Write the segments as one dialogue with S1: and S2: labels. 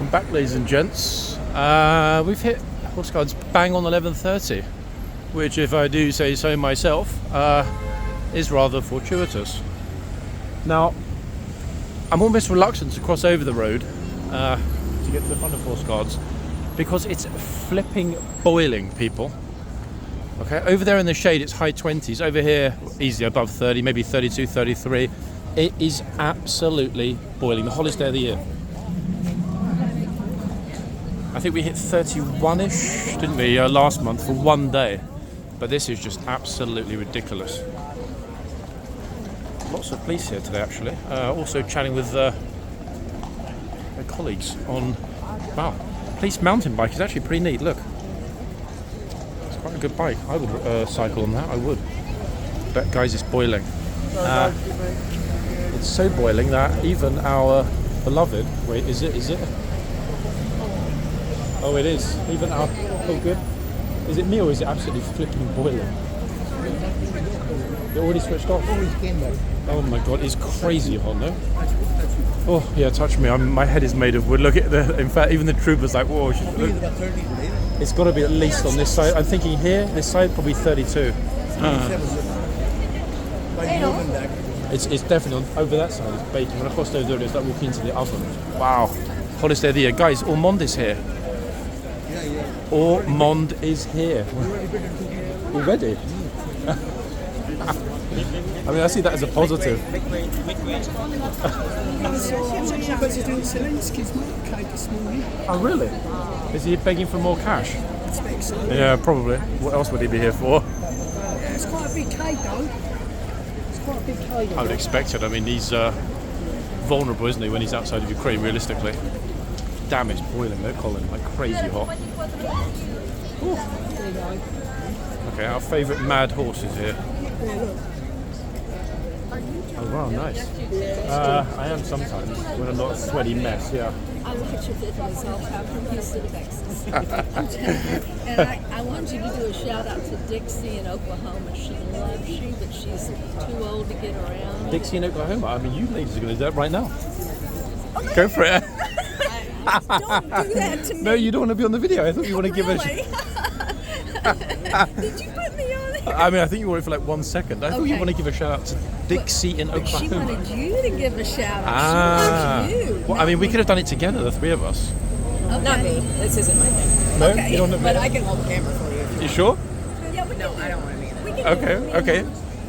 S1: Welcome back, ladies and gents. We've hit horseguards bang on 11:30, which, if I do say so myself, is rather fortuitous. Now, I'm almost reluctant to cross over the road to get to the front of horseguards because it's flipping boiling, people. Okay, over there in the shade it's high 20s, over here easily above 30, maybe 32, 33. It is absolutely boiling, the hottest day of the year. I think we hit 31ish, didn't we, last month for one day, but this is just absolutely ridiculous. Lots of police here today, actually. Also chatting with my colleagues on, wow, police mountain bike is actually pretty neat, look. It's quite a good bike. I would cycle on that, I would. But guys, it's boiling. It's so boiling that even our beloved, wait, is it? Oh, it is. Even our, oh good. Is it me or is it absolutely flipping boiling? It already switched off. Oh my god, it's crazy hot, no? Oh yeah, touch me. My head is made of wood. Look at the. In fact, even the trooper's like, whoa. It's got to be at least on this side. I'm thinking here, this side probably 32. It's definitely over that side. It's baking. When I crossed over there, it's like walking into the oven. Wow, hottest day of the year, guys. Ormond is here. Ormond is here. Already? I mean, I see that as a positive. Oh, really? Is he begging for more cash? Yeah, probably. What else would he be here for?
S2: It's quite a big cake, though. It's quite a big cake.
S1: I would expect it. I mean, he's vulnerable, isn't he, when he's outside of Ukraine, realistically. Damn, it's boiling though, Colin, like crazy hot. Ooh. Okay, our favourite mad horse is here. Oh wow, nice. I am sometimes, when I'm not a sweaty mess, yeah.
S3: I look at your videos all the time from Houston, Texas. And I wanted you to do a shout out to Dixie in Oklahoma. She loves you, but she's too old to get around.
S1: Dixie in Oklahoma? I mean, you ladies are going to do that right now. Okay. Go for it.
S3: Don't do that to me.
S1: No, you don't want to be on the video. I thought you want to give a...
S3: Did you put me on it?
S1: I mean, I think you wanted for like 1 second. I thought you want to give a shout out to Dixie in Oklahoma.
S3: She wanted you to give a shout out. She loves you.
S1: Well, I mean, we could have done it together, the three of us.
S3: Okay.
S4: Not me. This isn't my thing.
S1: No?
S3: Okay.
S1: You don't know,
S4: But I can hold the camera for you. If
S1: you sure?
S3: Yeah, we
S4: No,
S3: can
S4: I don't want to be in it.
S3: We can
S1: Okay.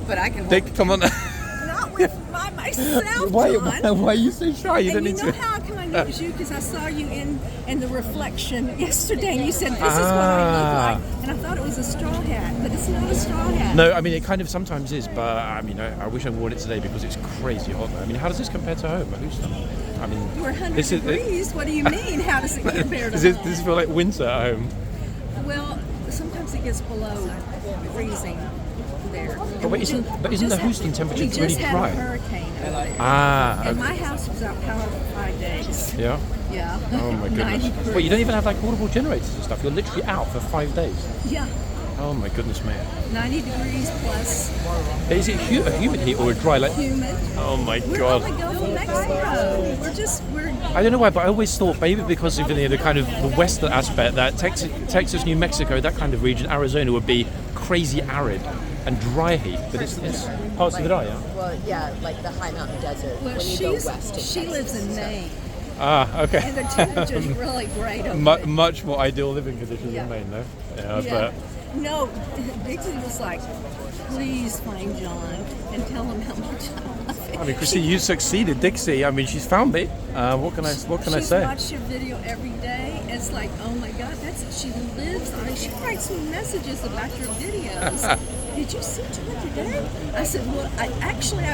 S4: But I can hold
S1: Dick, come on.
S3: Not with myself,
S1: Why
S3: John.
S1: are you so shy? You don't
S3: And
S1: need
S3: you know
S1: to.
S3: how come I noticed you? Because I saw you in the reflection yesterday, and you said, "This is what I look like," and I thought it was a straw hat, but it's not a straw hat.
S1: No, I mean, it kind of sometimes is, but I mean, I wish I wore it today because it's crazy hot. I mean, how does this compare to home? I mean,
S3: We're 100
S1: this
S3: degrees. What do you mean? How does it compare to
S1: does
S3: home?
S1: this feel like winter at home?
S3: Well, sometimes it gets below freezing there.
S1: But wait, isn't the Houston temperature
S3: we
S1: really
S3: just had
S1: dry?
S3: a hurricane.
S1: Ah,
S3: And
S1: okay.
S3: my house was out power for 5 days.
S1: Yeah.
S3: Yeah.
S1: Oh my
S3: 90
S1: goodness.
S3: degrees.
S1: Well, you don't even have like portable generators and stuff. You're literally out for 5 days.
S3: Yeah.
S1: Oh my goodness me.
S3: 90 degrees plus
S1: Is it a humid heat or a dry? Like,
S3: humid.
S1: oh my
S3: We're
S1: god.
S3: on the Gulf of Mexico. We're
S1: I don't know why, but I always thought maybe because of the kind of the western aspect that Texas, New Mexico, that kind of region, Arizona would be crazy arid and dry heat, but it's parts of it are, yeah.
S4: Well, yeah, like the high mountain desert
S3: well,
S4: when you go west.
S3: she lives in Maine,
S1: Ah, okay.
S3: and the temperature's really great over there.
S1: Much more ideal living conditions
S3: Yeah.
S1: in Maine, though.
S3: Yeah.
S1: But
S3: No, Dixie was like, please find John and tell him how much I love him.
S1: I mean, Christine, you succeeded, Dixie. I mean, she's found me. What can I say?
S3: She's watched your video every day. It's like, oh my God, she lives on it. She writes me messages about your videos. Did you see John today? I said, well, I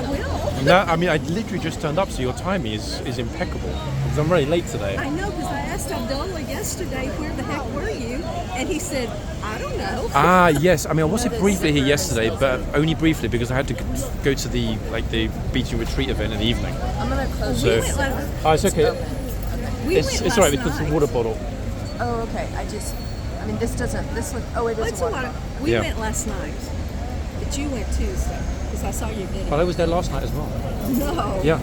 S3: will.
S1: No, I mean, I literally just turned up, so your timing is impeccable. Because I'm really late today.
S3: I know, because I asked Abdullah yesterday, where the heck were you? And he said, I don't know.
S1: Ah, yes. I mean, I was briefly here yesterday, but only briefly because I had to go to the beach and retreat event in the evening.
S4: I'm gonna close
S1: So,
S3: We went last,
S1: it's okay.
S3: we
S1: It's
S3: went
S1: all right
S3: last
S1: because the
S3: night.
S1: water bottle.
S4: Oh, okay. I mean, this look. Oh, it is
S3: It's
S4: a
S3: a
S4: water.
S3: lot. We
S1: Yeah.
S3: went last night, but you went Tuesday because I saw your video.
S1: But I was there last night as well.
S3: No.
S1: Yeah.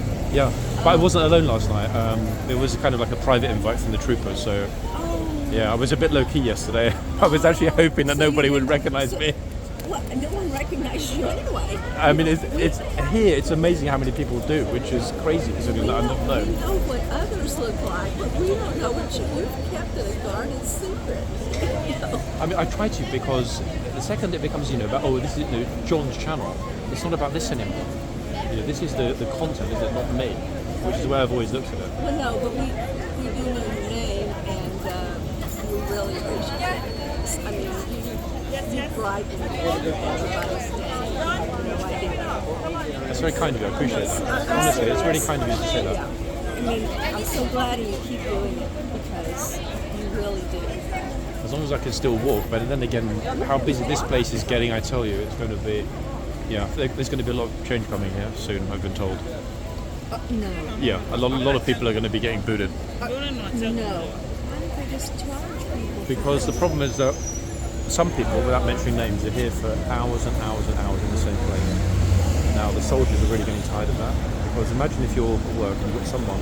S1: But I wasn't alone last night. It was kind of like a private invite from the troopers, so yeah, I was a bit low-key yesterday. I was actually hoping that nobody would recognise me.
S3: Well, no one recognized you anyway.
S1: I mean, it's here. It's amazing how many people do, which is crazy considering that I'm not known.
S3: We know what others look like, but we don't know what you've kept it a guarded secret. You know?
S1: I mean, I try to, because the second it becomes, about, this is John's channel, it's not about this anymore. This is the content, is it, not me, which is the way I've always looked at it.
S3: Well, no, but we do know your name, and we really appreciate it. I mean, you brighten everybody's day. No idea.
S1: That's very kind of you, I appreciate that. Honestly, it's really kind of you to say that.
S3: I mean, I'm so glad you keep doing it, because you really do.
S1: As long as I can still walk, but then again, how busy this place is getting, I tell you, it's going to be, there's going to be a lot of change coming here soon, I've been told.
S3: No.
S1: Yeah, a lot of people are going to be getting booted.
S3: No. Why don't they just charge people?
S1: Because the problem is that some people, without mentioning names, are here for hours and hours and hours in the same place. Now, the soldiers are really getting tired of that. Because imagine if you're at work and you've got someone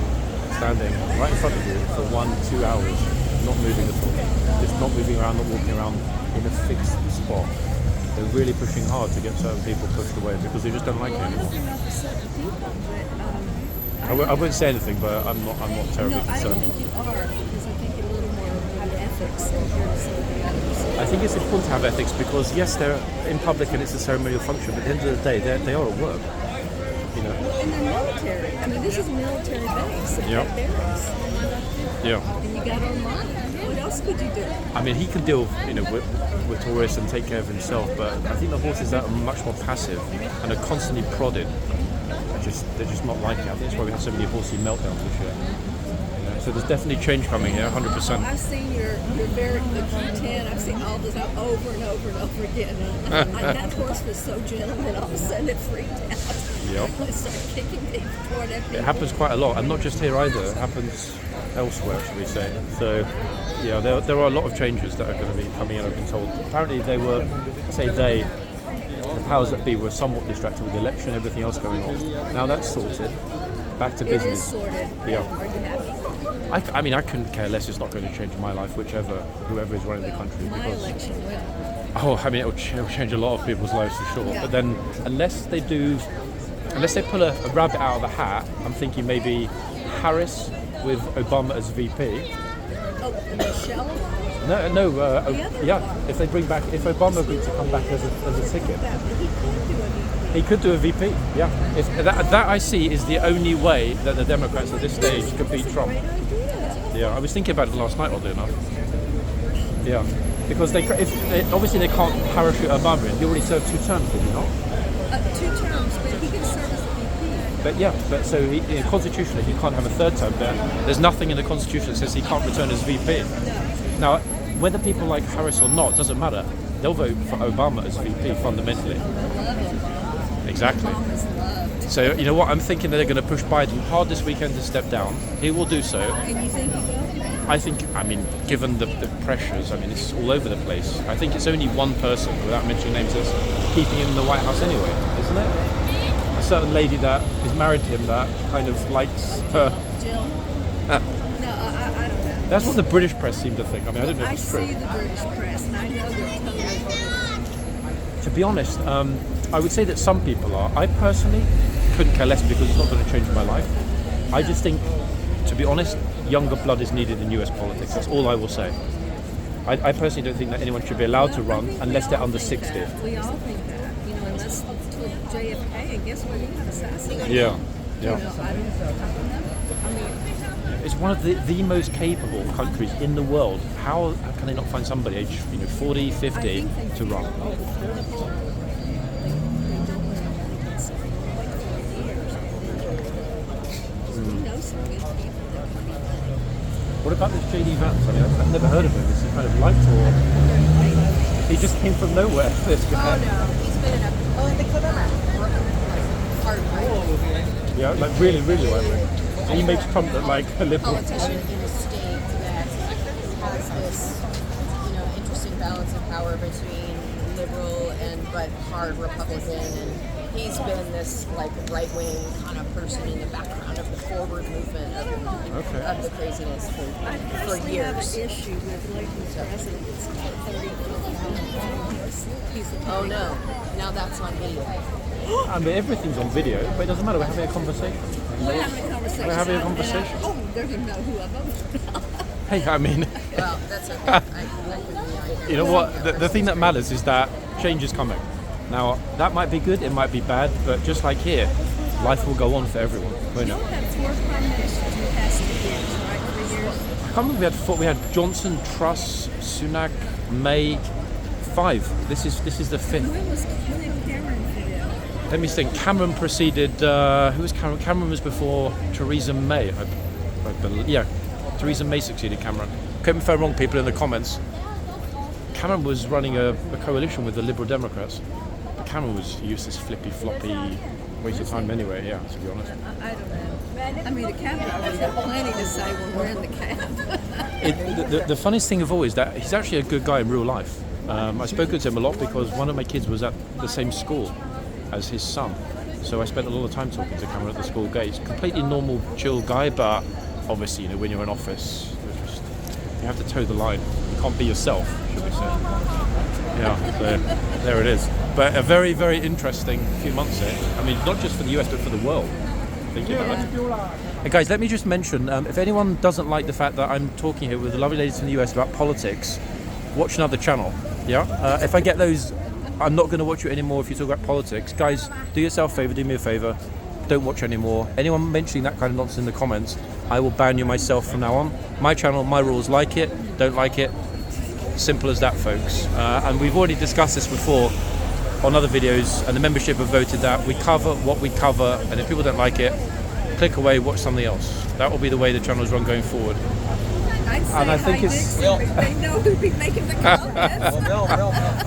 S1: standing right in front of you for 1-2 hours, not moving at all. Just not moving around, not walking around in a fixed spot. They're really pushing hard to get certain people pushed away because they just don't like it anymore. I wouldn't say anything, but I'm not terribly concerned.
S3: I don't think you are, because I think you're a little more have ethics compared to some of the others.
S1: I think it's important to have ethics because yes, they're in public and it's a ceremonial function, but at the end of the day, they are at work.
S3: And they're military. I mean, this is a military base.
S1: Yeah.
S3: Barracks.
S1: Yeah.
S3: And you got our money. What else could you do?
S1: I mean, he can deal, with tourists and take care of himself, but I think the horses that are much more passive and are constantly prodded, they're just not like it. I think that's why we have so many horsey meltdowns this year. So there's definitely change coming here, 100%.
S3: I've seen the Q10. I've seen all this over and over and over again. And that horse was so gentle, and all of a sudden it freaked out.
S1: Yep.
S3: It started kicking people toward everything.
S1: It happens quite a lot, and not just here either. It happens elsewhere, should we say. So, there are a lot of changes that are going to be coming in, I've been told. Apparently the powers that be were somewhat distracted with the election and everything else going on. Now that's sorted. Back to business.
S3: It is sorted.
S1: Yeah.
S3: Are you happy?
S1: I mean, I couldn't care less. It's not going to change my life, whoever is running the country.
S3: My election will.
S1: Oh, I mean, it'll change a lot of people's lives for sure.
S3: Yeah.
S1: But then, unless they pull a rabbit out of the hat, I'm thinking maybe Harris with Obama as VP.
S3: Oh, Michelle?
S1: No. If Obama agreed to come back as a ticket, he could do a VP. Yeah. If that I see is the only way that the Democrats at this stage could beat Trump. Yeah, I was thinking about it last night, oddly enough. Yeah, because obviously they can't parachute Obama in. He already served 2 terms, did he not?
S3: 2 terms, but he can serve as a VP.
S1: But so constitutionally he can't have a 3rd term. There's nothing in the Constitution that says he can't return as VP. Now, whether people like Harris or not doesn't matter. They'll vote for Obama as VP fundamentally. Exactly. So you know what? I'm thinking that they're going to push Biden hard this weekend to step down. He will do so.
S3: And you think he will?
S1: I mean, given the pressures, I mean, it's all over the place. I think it's only one person, without mentioning names, that's keeping him in the White House anyway, isn't it? A certain lady that is married to him that kind of likes her.
S3: Jill? No, I don't know.
S1: That's what the British press seem to think. I mean, I don't know if it's true.
S3: I see the British press, and I know they're totally.
S1: To be honest, I would say that some people are. I personally couldn't care less because it's not going to change my life. I just think, to be honest, younger blood is needed in US politics. That's all I will say. I personally don't think that anyone should be allowed to run unless they're under 60.
S3: We all think that, unless to JFK, and guess what? He got assassinated.
S1: Yeah.
S3: I don't know. I mean,
S1: it's one of the most capable countries in the world. How can they not find somebody age 40, 50 to run? What about this JD Vance? I mean, I've never heard of him. Is he kind of liked or? He just came from nowhere, this guy.
S4: Oh no, he's been in they call them hard right.
S1: Yeah, like really, really well. And he makes Trump look like a liberal.
S4: Politician in a state that has this, interesting balance of power between liberal but hard Republican, and He's been this like right-wing kind of person in the background of the forward movement of the craziness for years.
S3: I have an issue with Layton's presidents.
S4: Oh no, now that's on video.
S1: I mean, everything's on video, but it doesn't matter. We're having a conversation.
S3: We're having a conversation.
S1: We're having a conversation.
S3: They're going to know who I voted.
S1: Hey, I mean,
S4: Well, that's okay. I couldn't be
S1: you know what? The thing that matters is that change is coming. Now, that might be good, it might be bad, but just like here, life will go on for everyone. Won't
S3: You'll
S1: it?
S3: have 4 prime ministers in the past 2 years, right? 3 years.
S1: I can't remember. We had Johnson, Truss, Sunak, May, 5. This is the 5th.
S3: When was Cameron for them?
S1: Let me think. Cameron preceded. Who was Cameron? Cameron was before Theresa May. I believe. Yeah, Theresa May succeeded Cameron. Correct me if I'm wrong, people in the comments. Cameron was running a coalition with the Liberal Democrats. But Cameron was useless, flippy, floppy, waste of time anyway. Yeah, to be honest.
S3: I don't know. I mean, the cabinet already got plenty to say when we're in the cab.
S1: The funniest thing of all is that he's actually a good guy in real life. I've spoken to him a lot because one of my kids was at the same school as his son. So I spent a lot of time talking to Cameron at the school gates. Completely normal, chill guy, but obviously, you know, when you're in office, you have to toe the line. You can't be yourself, should we say. Yeah, so there it is. But a very, very interesting few months here. I mean, not just for the US, but for the world. Thank you very much. Hey guys, let me just mention, if anyone doesn't like the fact that I'm talking here with the lovely ladies from the US about politics, watch another channel. Yeah? If I get those, I'm not going to watch you anymore if you talk about politics. Guys, do yourself a favour, do me a favour. Don't watch anymore. Anyone mentioning that kind of nonsense in the comments, I will ban you myself from now on. My channel, my rules, like it, don't like it. Simple as that, folks. And we've already discussed this before on other videos, and the membership have voted that we cover what we cover, and if people don't like it, click away, watch something else. That will be the way the channel is run going forward.
S3: I'd say
S1: And I think
S3: they know who'd be making the comments.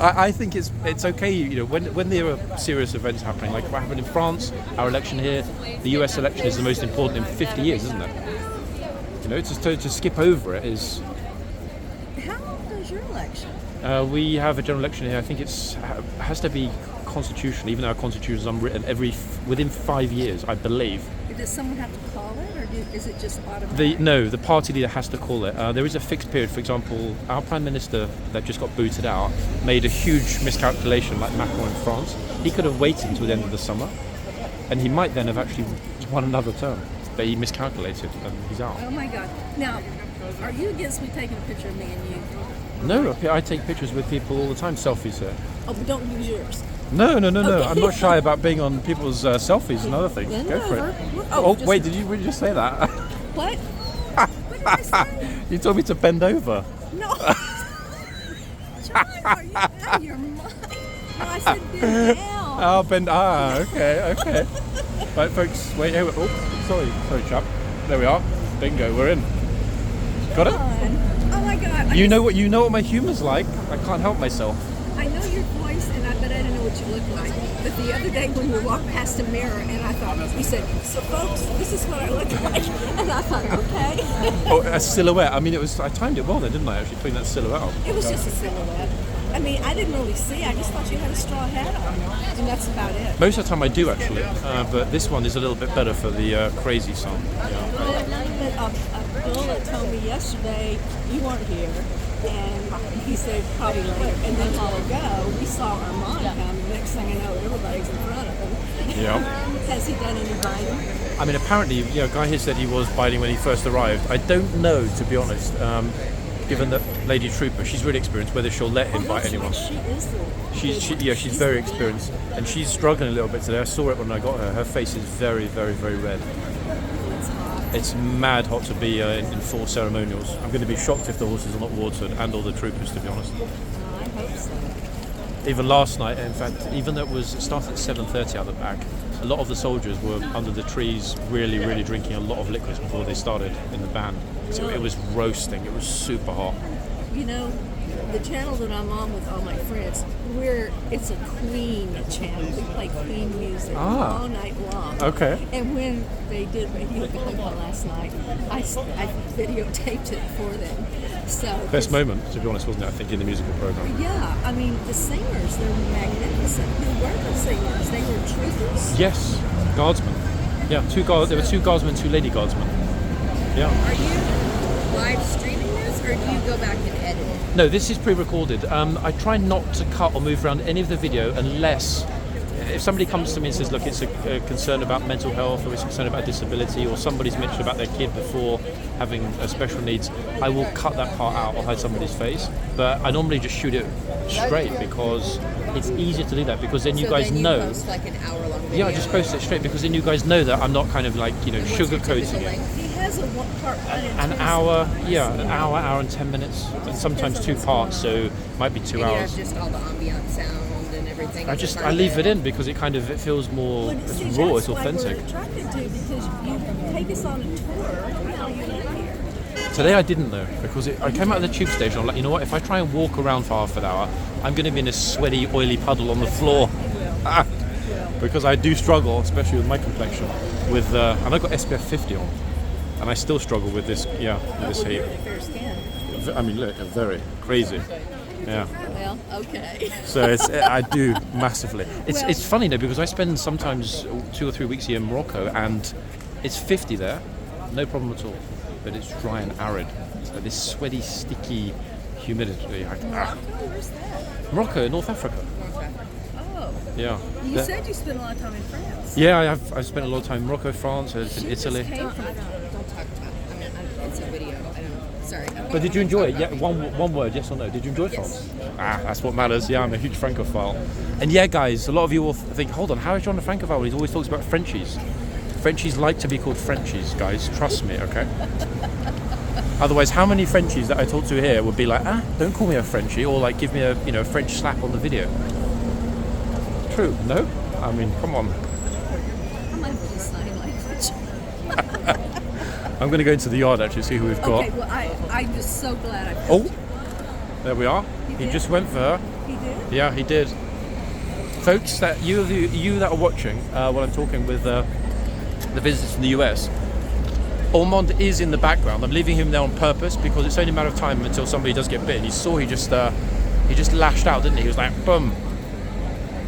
S1: I think it's okay, you know, when there are serious events happening, like what happened in France, our election here, the US election is the most important in 50 years, isn't it? You know, to skip over it is...
S3: How often is your election?
S1: We have a general election here. I think it has to be constitutional, even though our constitution is unwritten within 5 years, I believe.
S3: Does someone have to call it, or is it just automatic?
S1: The party leader has to call it. There is a fixed period. For example, our prime minister that just got booted out made a huge miscalculation, like Macron in France. He could have waited until the end of the summer, and he might then have actually won another term. But he miscalculated, and he's out.
S3: Oh my God! Now, are you against me taking a picture of me and you?
S1: No, I take pictures with people all the time, selfies here.
S3: Oh, but don't use yours.
S1: No.
S3: Okay.
S1: I'm not shy about being on people's selfies and other things.
S3: Bend
S1: Go for it.
S3: over.
S1: Oh,
S3: just-
S1: wait, did you really just say that?
S3: What? What did I say?
S1: You told me to bend over.
S3: No. John, are you out of your mind? No, I said bend down.
S1: Oh, bend. Okay. Right, folks, wait. Oh, sorry, chap. There we are. Bingo, we're in. Got it?
S3: Oh my God!
S1: You know what my humor's like. I can't help myself.
S3: I know your voice, and I bet I don't know what you look like. But the other day when we walked past a mirror, and I thought, he said, "So folks, this is what I look like," and I thought, okay.
S1: Oh, a silhouette. I mean, I timed it well then, didn't I? Actually, putting that silhouette up.
S3: It was just a silhouette. I mean, I didn't really see. I just thought you had a straw hat on, and that's about it.
S1: Most of the time I do actually, but this one is a little bit better for the crazy song. Yeah.
S3: But Bill that told me yesterday you weren't here, and he said probably later. And then a while ago, we saw Armand come. The next thing I know, everybody's in front of him.
S1: Yeah.
S3: Has he done any biting?
S1: I mean, apparently, a guy here said he was biting when he first arrived. I don't know, to be honest. Given that Lady Trooper, she's really experienced, whether she'll let him bite anyone.
S3: She is
S1: She's very experienced, and she's struggling a little bit today. I saw it when I got her. Her face is very, very, very red. It's mad hot to be in full ceremonials. I'm going to be shocked if the horses are not watered, and all the troopers, to be honest.
S3: I hope so.
S1: Even last night, in fact, even though it started at 7:30 out the back, a lot of the soldiers were under the trees really, really drinking a lot of liquids before they started in the band. So it was roasting. It was super hot.
S3: You know, the channel that I'm on with all my friends, it's a Queen channel. We play Queen music all night long.
S1: Okay.
S3: And when they did Radio Gaga last night, I videotaped it for them. So
S1: Best moment, to be honest, wasn't it? I think in the musical program.
S3: yeah, I mean the singers, they're magnificent. Who were the singers? They were troopers.
S1: Yes, guardsmen. Yeah, there were 2 guardsmen, 2 lady guardsmen. Yeah.
S4: Are you live streaming this, or do you go back and edit it?
S1: No, this is pre-recorded. I try not to cut or move around any of the video unless if somebody comes to me and says, look, it's a concern about mental health, or it's a concern about disability, or somebody's mentioned about their kid before having special needs, I will cut that part out or hide somebody's face. But I normally just shoot it straight because it's easier to do that, because then you
S4: So
S1: guys
S4: then you
S1: know.
S4: post like an hour-long video.
S1: Yeah, I just post it straight because then you guys know that I'm not kind of like,
S4: And what's your
S1: sugarcoating
S4: typical
S1: it.
S4: length?
S3: He has a part one and
S1: An
S3: two.
S1: hour, hour and 10 minutes, and sometimes 2 parts, so might be 2
S4: And you
S1: hours.
S4: have just all the ambient sound and everything.
S1: I leave it in because it feels more,
S3: Well,
S1: it's
S3: see,
S1: raw,
S3: that's
S1: it's
S3: why
S1: authentic.
S3: we're attracted to, because you take us on a tour while you live here.
S1: Today I didn't though, because I came out of the tube station, I'm like, you know what, if I try and walk around for half an hour, I'm going to be in a sweaty, oily puddle on the floor. Because I do struggle, especially with my complexion, and I've got SPF 50 on, and I still struggle with this, with this heat.
S3: Fair skin.
S1: I mean, look, very crazy. Yeah.
S3: Well, okay.
S1: So I do massively. It's funny though, because I spend sometimes 2 or 3 weeks here in Morocco, and it's 50 there, no problem at all. But it's dry and arid. So this sweaty, sticky humidity.
S3: Where's that?
S1: Morocco, North Africa.
S3: Oh.
S1: Yeah.
S3: You
S1: There-
S3: said you spent a lot of time in France.
S1: Yeah, I've spent a lot of time in Morocco, France, in Italy.
S3: Came from
S4: Don't talk about it. I mean, it's a video. I don't. Sorry.
S1: But did you enjoy it? Yeah, one word, yes or no. Did you enjoy France? That's what matters. Yeah, I'm a huge Francophile. And yeah, guys, a lot of you will think, hold on, how is John a Francophile? He always talks about Frenchies. Frenchies like to be called Frenchies, guys. Trust me, okay? Otherwise, how many Frenchies that I talk to here would be like, don't call me a Frenchie, or like give me a French slap on the video? True, no? I mean, come on.
S3: I'm like the sign language.
S1: I'm going to go into the yard actually, see who we've got.
S3: Okay, well, I'm just so glad I found
S1: Oh, there we are. He
S3: did?
S1: just went for her.
S3: you. He did?
S1: Yeah, he did. Folks, that you that are watching while I'm talking with the visitors from the US, Ormond is in the background. I'm leaving him there on purpose because it's only a matter of time until somebody does get bitten. You saw he just lashed out, didn't he? He was like, boom,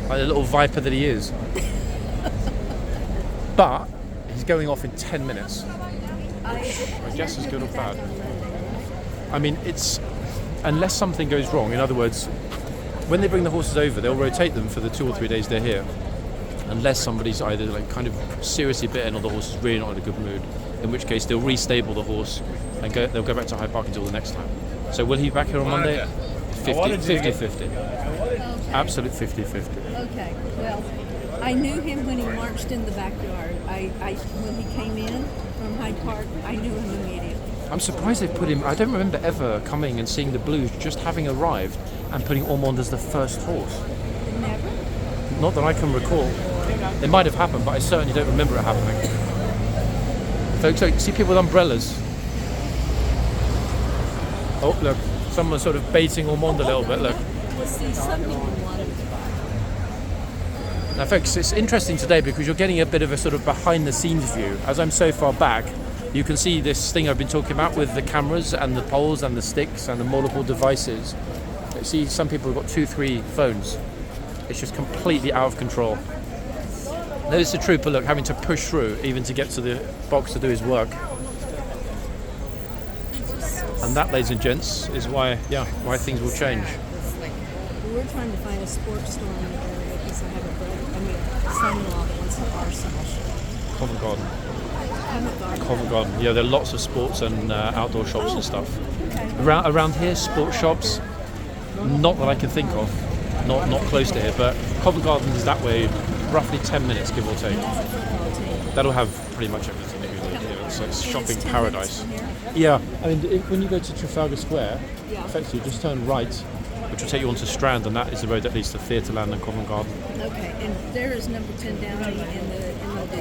S1: like the little viper that he is. But he's going off in 10 minutes. I guess is good or bad. I mean, it's unless something goes wrong. In other words, when they bring the horses over, they'll rotate them for the 2 or 3 days they're here. Unless somebody's either like kind of seriously bitten or the horse is really not in a good mood, in which case they'll restable the horse and they'll go back to Hyde Park until the next time. So will he be back here on Monday? 50-50. Absolute 50-50.
S3: Okay, well, I knew him when he marched in the backyard. When he came in from Hyde Park, I knew him immediately.
S1: I'm surprised they've put him. I don't remember ever coming and seeing the Blues just having arrived and putting Ormond as the first horse.
S3: Never?
S1: Not that I can recall. It might have happened, but I certainly don't remember it happening. Folks, so you see people with umbrellas. Oh, look, someone's sort of baiting Ormond a little bit, look.
S3: Well, see, some people want him.
S1: Now, folks, it's interesting today because you're getting a bit of a sort of behind-the-scenes view. As I'm so far back, you can see this thing I've been talking about with the cameras and the poles and the sticks and the multiple devices. You see, some people have got 2-3 phones. It's just completely out of control. Notice the trooper, look, having to push through even to get to the box to do his work. And that, ladies and gents, is why things will change.
S3: We're trying to find a sports store in the area because I have a son-in-law that wants an arsenal.
S1: Covent Garden.
S3: Covent Garden.
S1: Covent Garden. Yeah, there are lots of sports and outdoor shops and stuff.
S3: Okay.
S1: Around here, sports shops, not that I can think of. Not close to here, but Covent Garden is that way, roughly 10 minutes, give or take. That'll have pretty much everything that you need here. So it's shopping
S3: 10
S1: paradise.
S3: minutes from here?
S1: Yeah, I mean, when you go to Trafalgar Square,
S3: Yeah.
S1: effectively just turn right, which will take you onto Strand, and that is the road that leads to Theatreland and Covent Garden.
S3: Okay, and there is number 10 Downey in the MOD,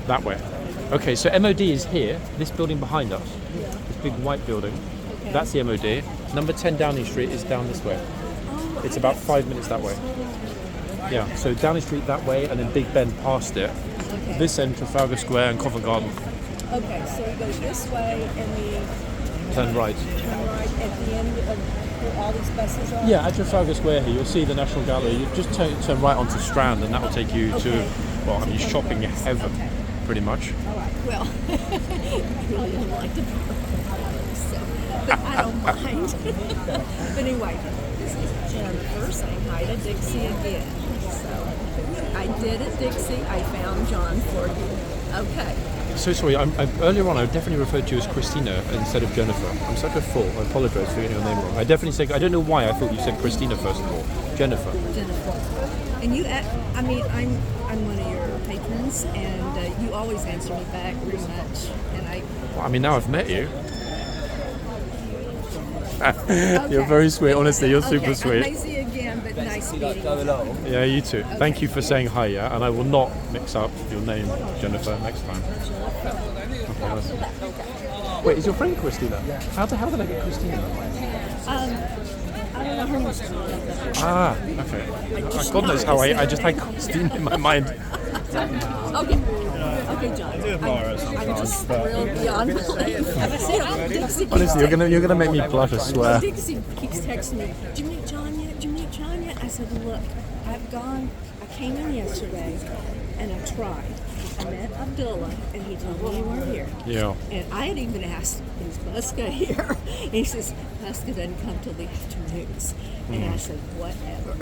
S1: That way. Okay, so MOD is here, this building behind us, this big white building.
S3: Okay.
S1: That's the MOD. Number 10 Downing Street is down this way.
S3: Oh,
S1: It's about 5 minutes that way. Yeah, so Downing Street that way, and then Big Ben past it.
S3: Okay.
S1: This end, Trafalgar Square and Covent Garden.
S3: Okay, so we go this way and we
S1: Turn right.
S3: turn right at the end of where all these buses are?
S1: Yeah, at Trafalgar Square here, you'll see the National Gallery. You just turn right onto Strand, and that will take you to, well, I mean, shopping heaven, pretty much.
S3: All right, well, I really don't like the so, but I don't mind. But anyway, this is Jennifer saying hi to Dixie again. So I did it, Dixie. I found John for you. Okay.
S1: So sorry, earlier on I definitely referred to you as Christina instead of Jennifer. I'm such a fool. I apologise for getting your name wrong. I definitely said, I don't know why I thought you said Christina first of all. Jennifer.
S3: Jennifer. And you, I mean, I'm one of your patrons, and you always answer me back very much. And
S1: Well, I mean, now I've met you.
S3: Okay.
S1: You're very sweet, honestly, you're super
S3: I
S1: sweet.
S3: may see you again, but nice meeting you.
S1: Yeah, you too. Thank you for saying hi, yeah? And I will not mix up your name, Jennifer, next time. Okay, wait, is your friend Christina? Yeah. How did I get Christina?
S3: I don't know her name's Christina.
S1: Ah, okay. God knows how I just had Christina in my mind.
S3: Okay, John. I'm just thrilled beyond belief.
S1: Honestly, you're gonna make me blush, I swear.
S3: Dixie keeps texting me, "Did you meet John yet? Did you meet John yet?" I said, "Look, I came in yesterday, and I tried. I met Abdullah, and he told me you weren't here.
S1: Yeah.
S3: And I had even asked, is Buska here? And he says, Buska doesn't come till the afternoons. And I said, whatever.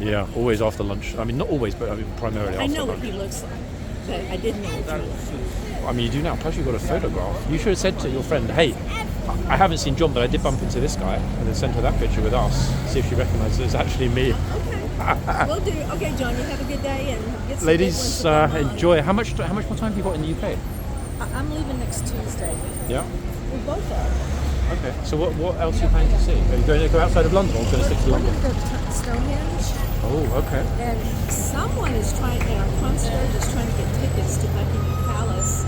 S1: Yeah, always after lunch. I mean, not always, but I mean, primarily after
S3: I know
S1: lunch.
S3: what he looks like, but I didn't know what he looked like.
S1: I mean, you do now. Plus, you've got a photograph. You should have said to your friend, hey, I haven't seen John, but I did bump into this guy, and then send her that picture with us. See if she recognises it's actually me.
S3: Okay, will do. Okay, John, you have a good day, and get some
S1: Ladies,
S3: good ones to come on.
S1: enjoy. How much more time have you got in the UK?
S3: I'm leaving next Tuesday.
S1: Yeah.
S3: We both are.
S1: Okay. So what else are you planning to see? Are you going to go outside of London, or going to stick to
S3: We're
S1: London?
S3: going to go to Stonehenge.
S1: Oh, okay.
S3: And someone is trying, and our concierge is trying to get tickets to Buckingham Palace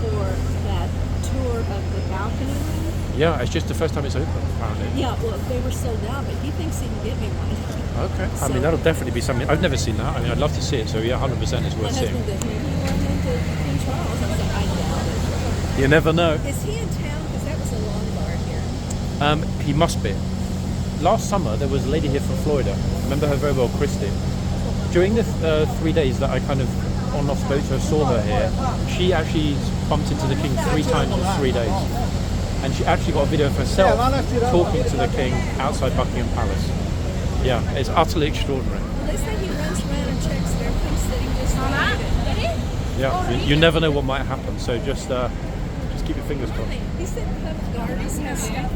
S3: for that tour of the balcony room.
S1: Yeah, it's just the first time it's open, apparently.
S3: Yeah, well, they were sold out, but he thinks he can get me one.
S1: Okay. I
S3: So-
S1: mean, that'll definitely be something. I've never seen that. I mean, I'd love to see it. So yeah, 100% is
S3: My
S1: worth seeing.
S3: husband did. He went into Kingcharles. I said, I doubt
S1: You never know.
S3: it. Is he in town? Because that was a long guard here.
S1: He must be. Last summer, there was a lady here from Florida. I remember her very well, Christy. During the 3 days that I kind of on and off spoke to her, saw her here, she actually bumped into the king 3 times in 3 days. And she actually got a video of herself talking to the king outside Buckingham Palace. Yeah, it's utterly extraordinary.
S3: Well, they say he runs around and checks their place that he just made.
S1: Yeah, you never know what might happen, so just keep your fingers crossed.
S3: He said Covent Garden has stuff.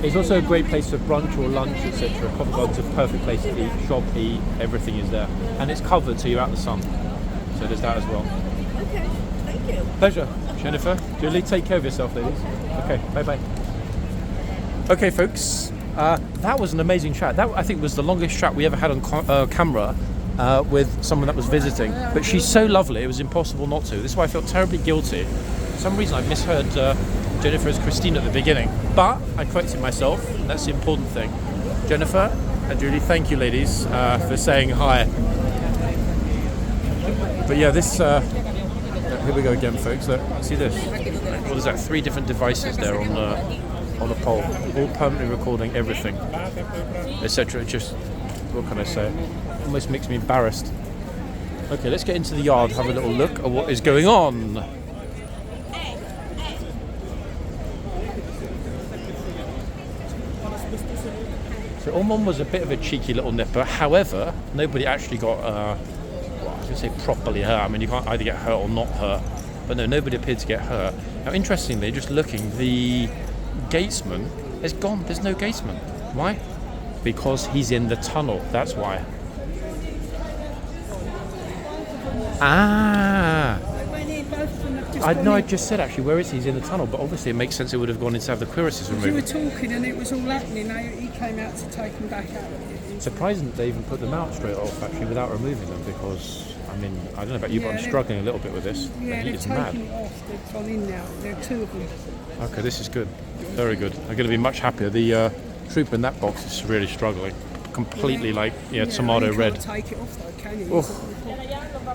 S1: It's also a great place for brunch or lunch, etc. Covent Garden's a perfect place to eat, shop, eat, everything is there. And it's covered so you're out in the sun. So there's that as well.
S3: Okay, thank you.
S1: Pleasure. Jennifer, Julie, take care of yourself, ladies. Okay, bye-bye. Okay, folks, that was an amazing chat. That, I think, was the longest chat we ever had on camera with someone that was visiting. But she's so lovely, it was impossible not to. This is why I felt terribly guilty. For some reason, I misheard Jennifer as Christine at the beginning. But I corrected myself, and that's the important thing. Jennifer and Julie, thank you, ladies, for saying hi. But yeah, this... here we go again, folks. Look, see this? What is that? 3 different devices there on a pole, all permanently recording everything, etc. Just, what can I say? Almost makes me embarrassed. Okay, let's get into the yard, have a little look at what is going on. So Ormond was a bit of a cheeky little nipper. However, nobody actually got. I was going to say properly hurt. I mean, you can't either get hurt or not hurt. But no, nobody appeared to get hurt. Now, interestingly, just looking, the gatesman is gone. There's no gatesman. Why? Because he's in the tunnel. That's why. Ah! I just said actually, where is he? He's in the tunnel. But obviously, it makes sense it would have gone in to have the cuirasses
S2: You were
S1: removed.
S2: talking and it was all happening. He came out to take them back out.
S1: Surprising that they even put them out straight off, actually, without removing them, because I I mean, I don't know about you, but I'm struggling a little bit with this.
S2: Yeah,
S1: The heat
S2: they're
S1: is mad.
S2: taking it off. They've gone in now. There are 2 of them.
S1: Okay, this is good. Very good. I'm going to be much happier. The trooper in that box is really struggling. Completely tomato
S2: you
S1: red.
S2: can't take it off though, can you?
S1: Oof.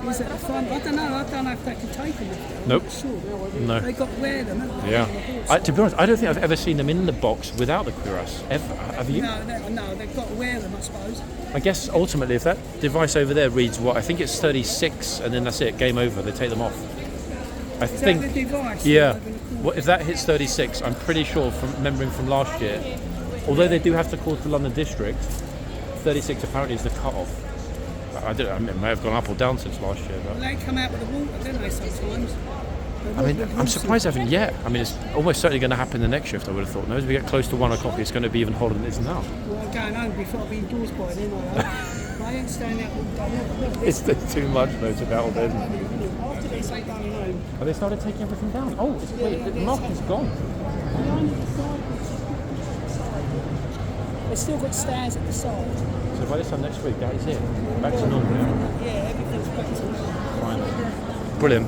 S2: Is at the front? I don't know if they can take them off.
S1: Nope.
S2: I'm not sure.
S1: No.
S2: They got to wear them, haven't they?
S1: Yeah. To be honest, I don't think I've ever seen them in the box without the cuirass. Ever. Have you?
S2: No, they've got to wear them, I suppose.
S1: I guess ultimately, if that device over there reads what I think it's 36, and then that's it, game over. They take them off. I
S2: Is
S1: think.
S2: that the device?
S1: Yeah. Well, if that hits 36, I'm pretty sure from remembering from last year, although they do have to call to London District, 36 apparently is the cut-off. I don't know, it may have gone up or down since last year. But
S2: They come out with the water, don't they, sometimes?
S1: I mean, I'm surprised they haven't yet. I mean, it's almost certainly going to happen the next shift, I would have thought. No, as we get close to 1 o'clock, it's going to be even hotter than it is now.
S2: Well, I'm going home before I've been indoors by then, I ain't staying out all day.
S1: It's too much, though, to battle, isn't it?
S2: After this, I'm going home.
S1: Have they started taking everything down? Oh, wait, the marking's gone.
S2: They've still got stairs at the side.
S1: So by this time next week, that is it. Back to normal, yeah?
S2: Yeah, everything's back to normal.
S1: Fine. Brilliant.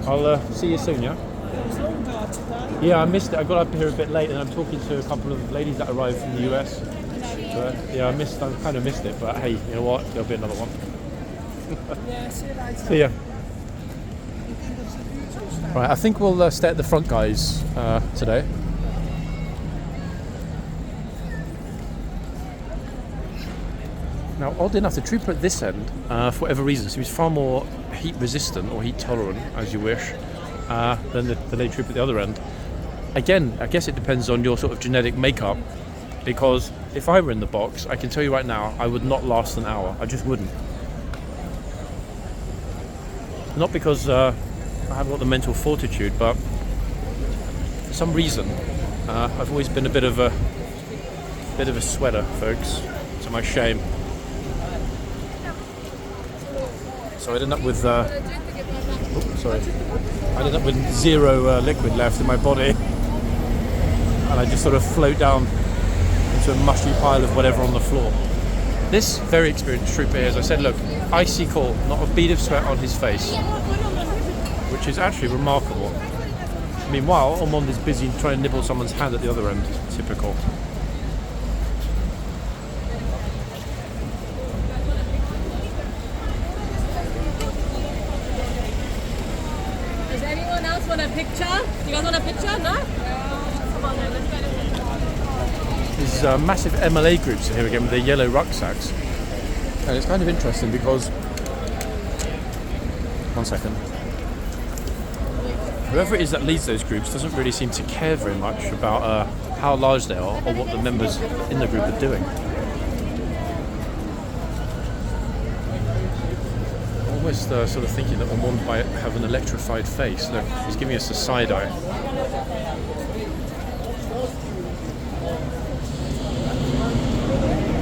S1: I'll see you soon, yeah?
S2: It was Royalguard today.
S1: Yeah, I missed it. I got up here a bit late, and I'm talking to a couple of ladies that arrived from the US. Yeah, I kind of missed it, but hey, you know what? There'll be another one.
S2: Yeah, see you later.
S1: See ya. Right, I think we'll stay at the front, guys, today. Now, oddly enough, the trooper at this end, for whatever reason, seems far more heat resistant or heat tolerant, as you wish, than the lady trooper at the other end. Again, I guess it depends on your sort of genetic makeup, because if I were in the box, I can tell you right now, I would not last an hour. I just wouldn't. Not because I haven't got the mental fortitude, but for some reason, I've always been a bit of a sweater, folks, to my shame. So I ended up with, I ended up with 0 liquid left in my body, and I just sort of float down into a mushy pile of whatever on the floor. This very experienced trooper here, as I said, look, icy cold, not a bead of sweat on his face, which is actually remarkable. Meanwhile, Ormond is busy trying to nibble someone's hand at the other end. Typical.
S5: Does anyone else want a picture? You guys want a picture? No? Come on then, let's go.
S1: These massive MLA groups are here again with their yellow rucksacks. And it's kind of interesting because... One second. Whoever it is that leads those groups doesn't really seem to care very much about how large they are or what the members in the group are doing. Almost sort of thinking that one might have an electrified face. Look, he's giving us a side eye.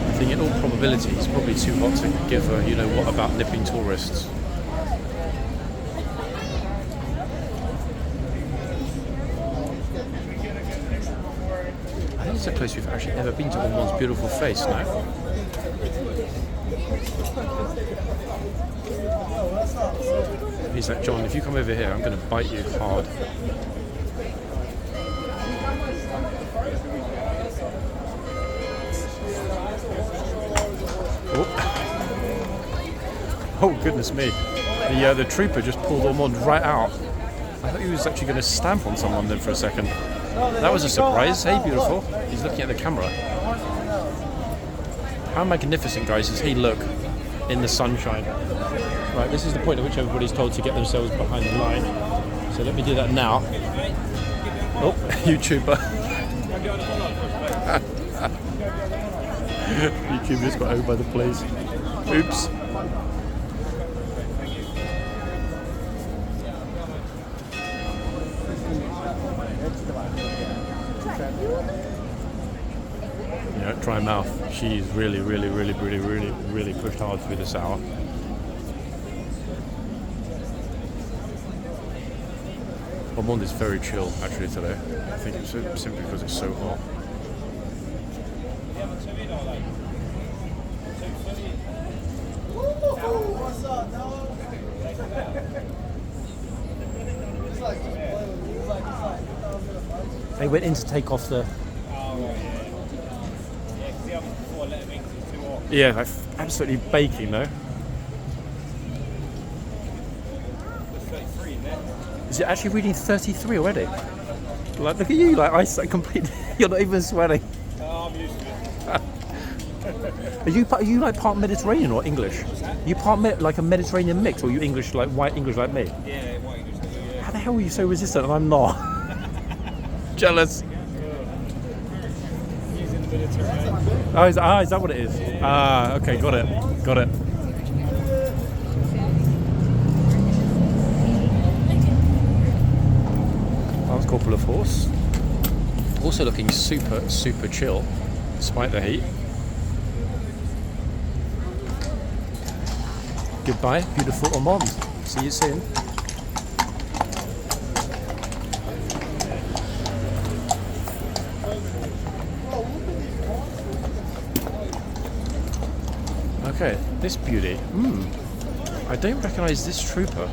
S1: I think in all probability he's probably too hot to give a you know what about nipping tourists. I think it's the closest we've actually ever been to Ormond's beautiful face now. He's like, John, if you come over here, I'm going to bite you hard. Oh goodness me. The trooper just pulled Ormond right out. I thought he was actually going to stamp on someone then for a second. That was a surprise. Hey, beautiful. He's looking at the camera. How magnificent, guys, does he look in the sunshine? Right, this is the point at which everybody's told to get themselves behind the line. So let me do that now. Oh, YouTuber. YouTube just got over by the police. Oops. Yeah, dry mouth. She's really pushed hard through this hour. Ormond is very chill actually today. I think it's simply because it's so hot. They went in to take off the... Yeah, like absolutely baking though. Is it actually reading 33 already? Like, look at you, like I completely... You're not even sweating.
S6: I'm used to it.
S1: Are you like part Mediterranean or English? You part like a Mediterranean mix, or you English like white English like me?
S6: Yeah, white English. Yeah.
S1: How the hell are you so resistant and I'm not? Jealous.
S6: Using the Mediterranean.
S1: Oh, is that what it is? Ah, okay, got it. Lance Corporal of Horse. Also looking super chill, despite the heat. Goodbye, beautiful Ormond. See you soon. Okay, this beauty. I don't recognise this trooper.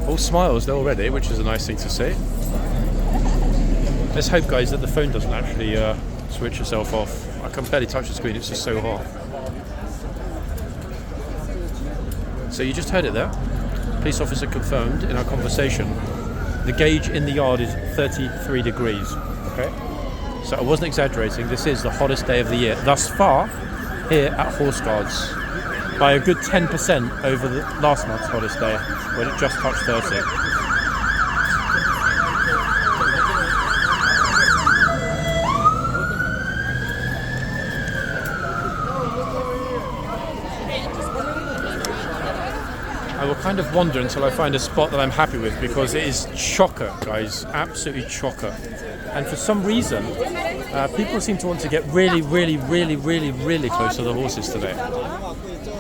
S1: All smiles though already, which is a nice thing to see. Let's hope, guys, that the phone doesn't actually switch itself off. I can barely touch the screen, it's just so hot. So you just heard it there. Police officer confirmed in our conversation. The gauge in the yard is 33 degrees. Okay? So I wasn't exaggerating. This is the hottest day of the year thus far here at Horseguards, by a good 10% over the last month's hottest day when it just touched 30. I will kind of wander until I find a spot that I'm happy with, because it is chocker, guys, absolutely chocker. And for some reason, people seem to want to get really close to the horses today.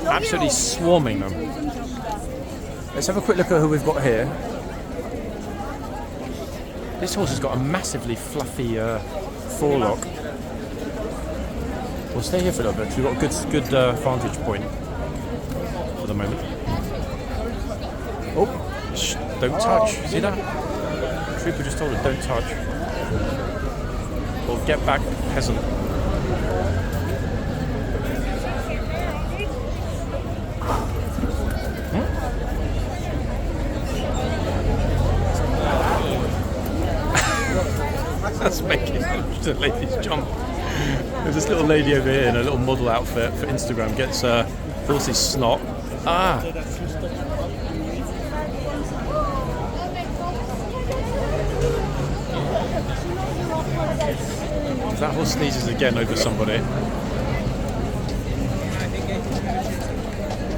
S1: Absolutely swarming them. Let's have a quick look at who we've got here. This horse has got a massively fluffy forelock. We'll stay here for a little bit because we've got a good vantage point for the moment. Oh, don't touch. See that? The trooper just told her, don't touch. Or get back, peasant. That's making the ladies jump. There's this little lady over here in a little model outfit for Instagram, gets horse's snot. Ah! If that horse sneezes again over somebody.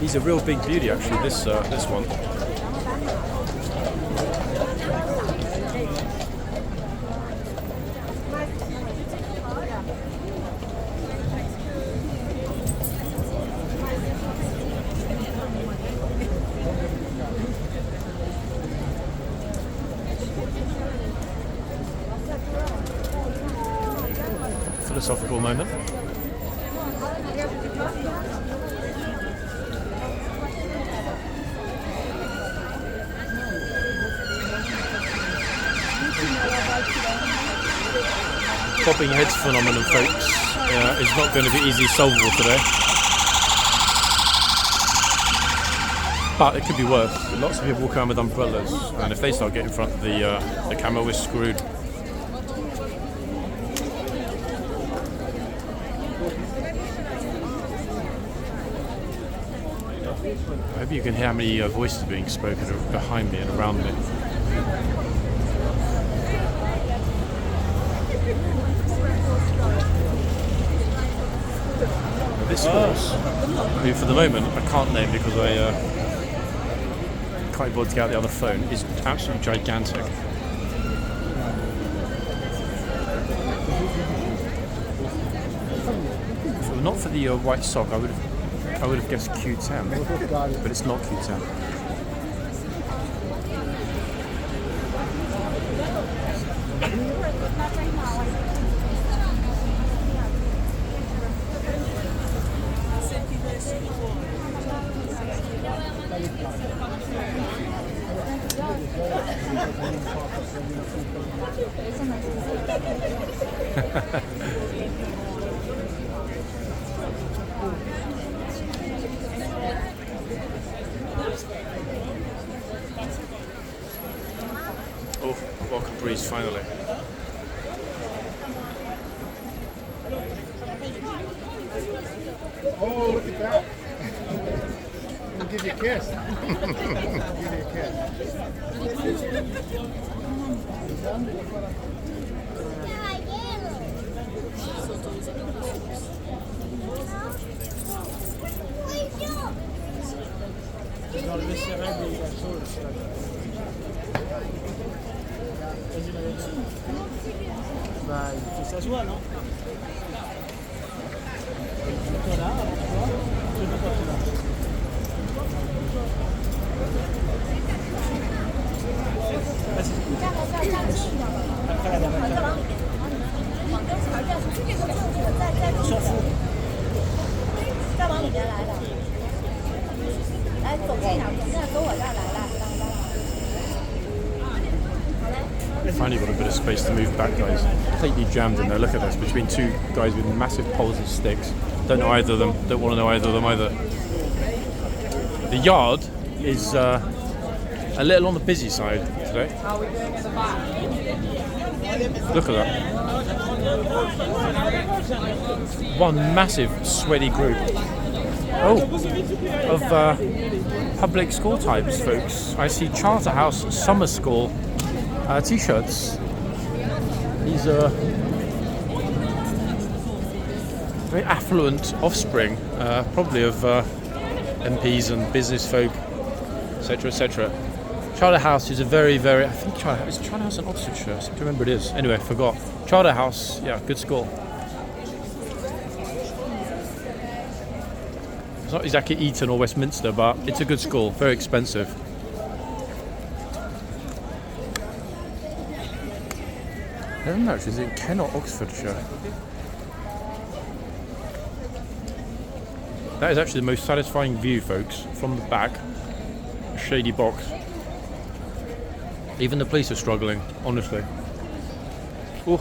S1: He's a real big beauty, actually, this one. Philosophical moment. Bobbing heads phenomenon, folks, is not going to be easily solvable today. But it could be worse. Lots of people walk around with umbrellas, and if they start getting in front of the camera, we're screwed. I hope you can hear how many voices are being spoken behind me and around me. This horse, who for the moment I can't name because I can't be bothered to get out the other phone, is absolutely gigantic. If it were not for the white sock, I would have guessed Q10, but it's not Q10. Oh, welcome breeze finally.
S7: Oh, look at that. I'll give you a kiss. I'll give you a kiss.
S2: Dans le seringue, il y a chaud, bah, il faut que ça soit, non? Voilà, tu vois, je ne peux pas tout là. Après la dame, on s'en fout.
S1: Finally got a bit of space to move back, guys. Completely jammed in there. Look at this, between two guys with massive poles and sticks. Don't know either of them. Don't want to know either of them either. The yard is a little on the busy side today. Look at that. One massive sweaty group. Oh, of public school types, folks. I see Charterhouse Summer School t-shirts. These are very affluent offspring, probably of MPs and business folk, etc., etc. Charterhouse is a very, I think Charterhouse, is Charterhouse in Oxfordshire? I seem to remember it is. Anyway, I forgot. Charterhouse, yeah, good school. It's not exactly Eton or Westminster, but it's a good school, very expensive. I don't know, is it Kent or Oxfordshire? That is actually the most satisfying view, folks, from the back. A shady box. Even the police are struggling, honestly. Ooh.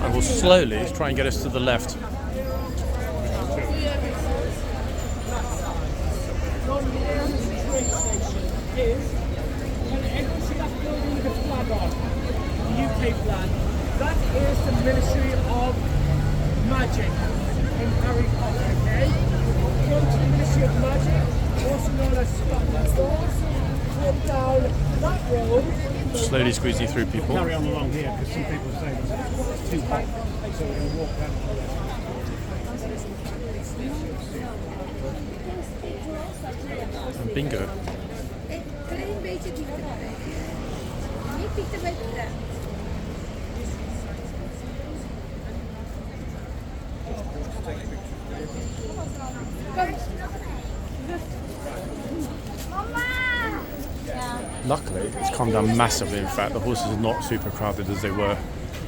S1: I will slowly try and get us to the left.
S2: UK flag. That is the Ministry of Magic in Harry Potter, okay? Come to the Ministry of Magic, also known as Scotland Doors, walk down that road.
S1: Slowly squeezing through people.
S7: Carry on along here because some people say it's too hot, so we're going to walk down.
S1: And bingo.
S3: Klein beetje dichterbij. Niet dichterbij de raam.
S1: Luckily, it's calmed down massively. In fact, the horses are not super crowded as they were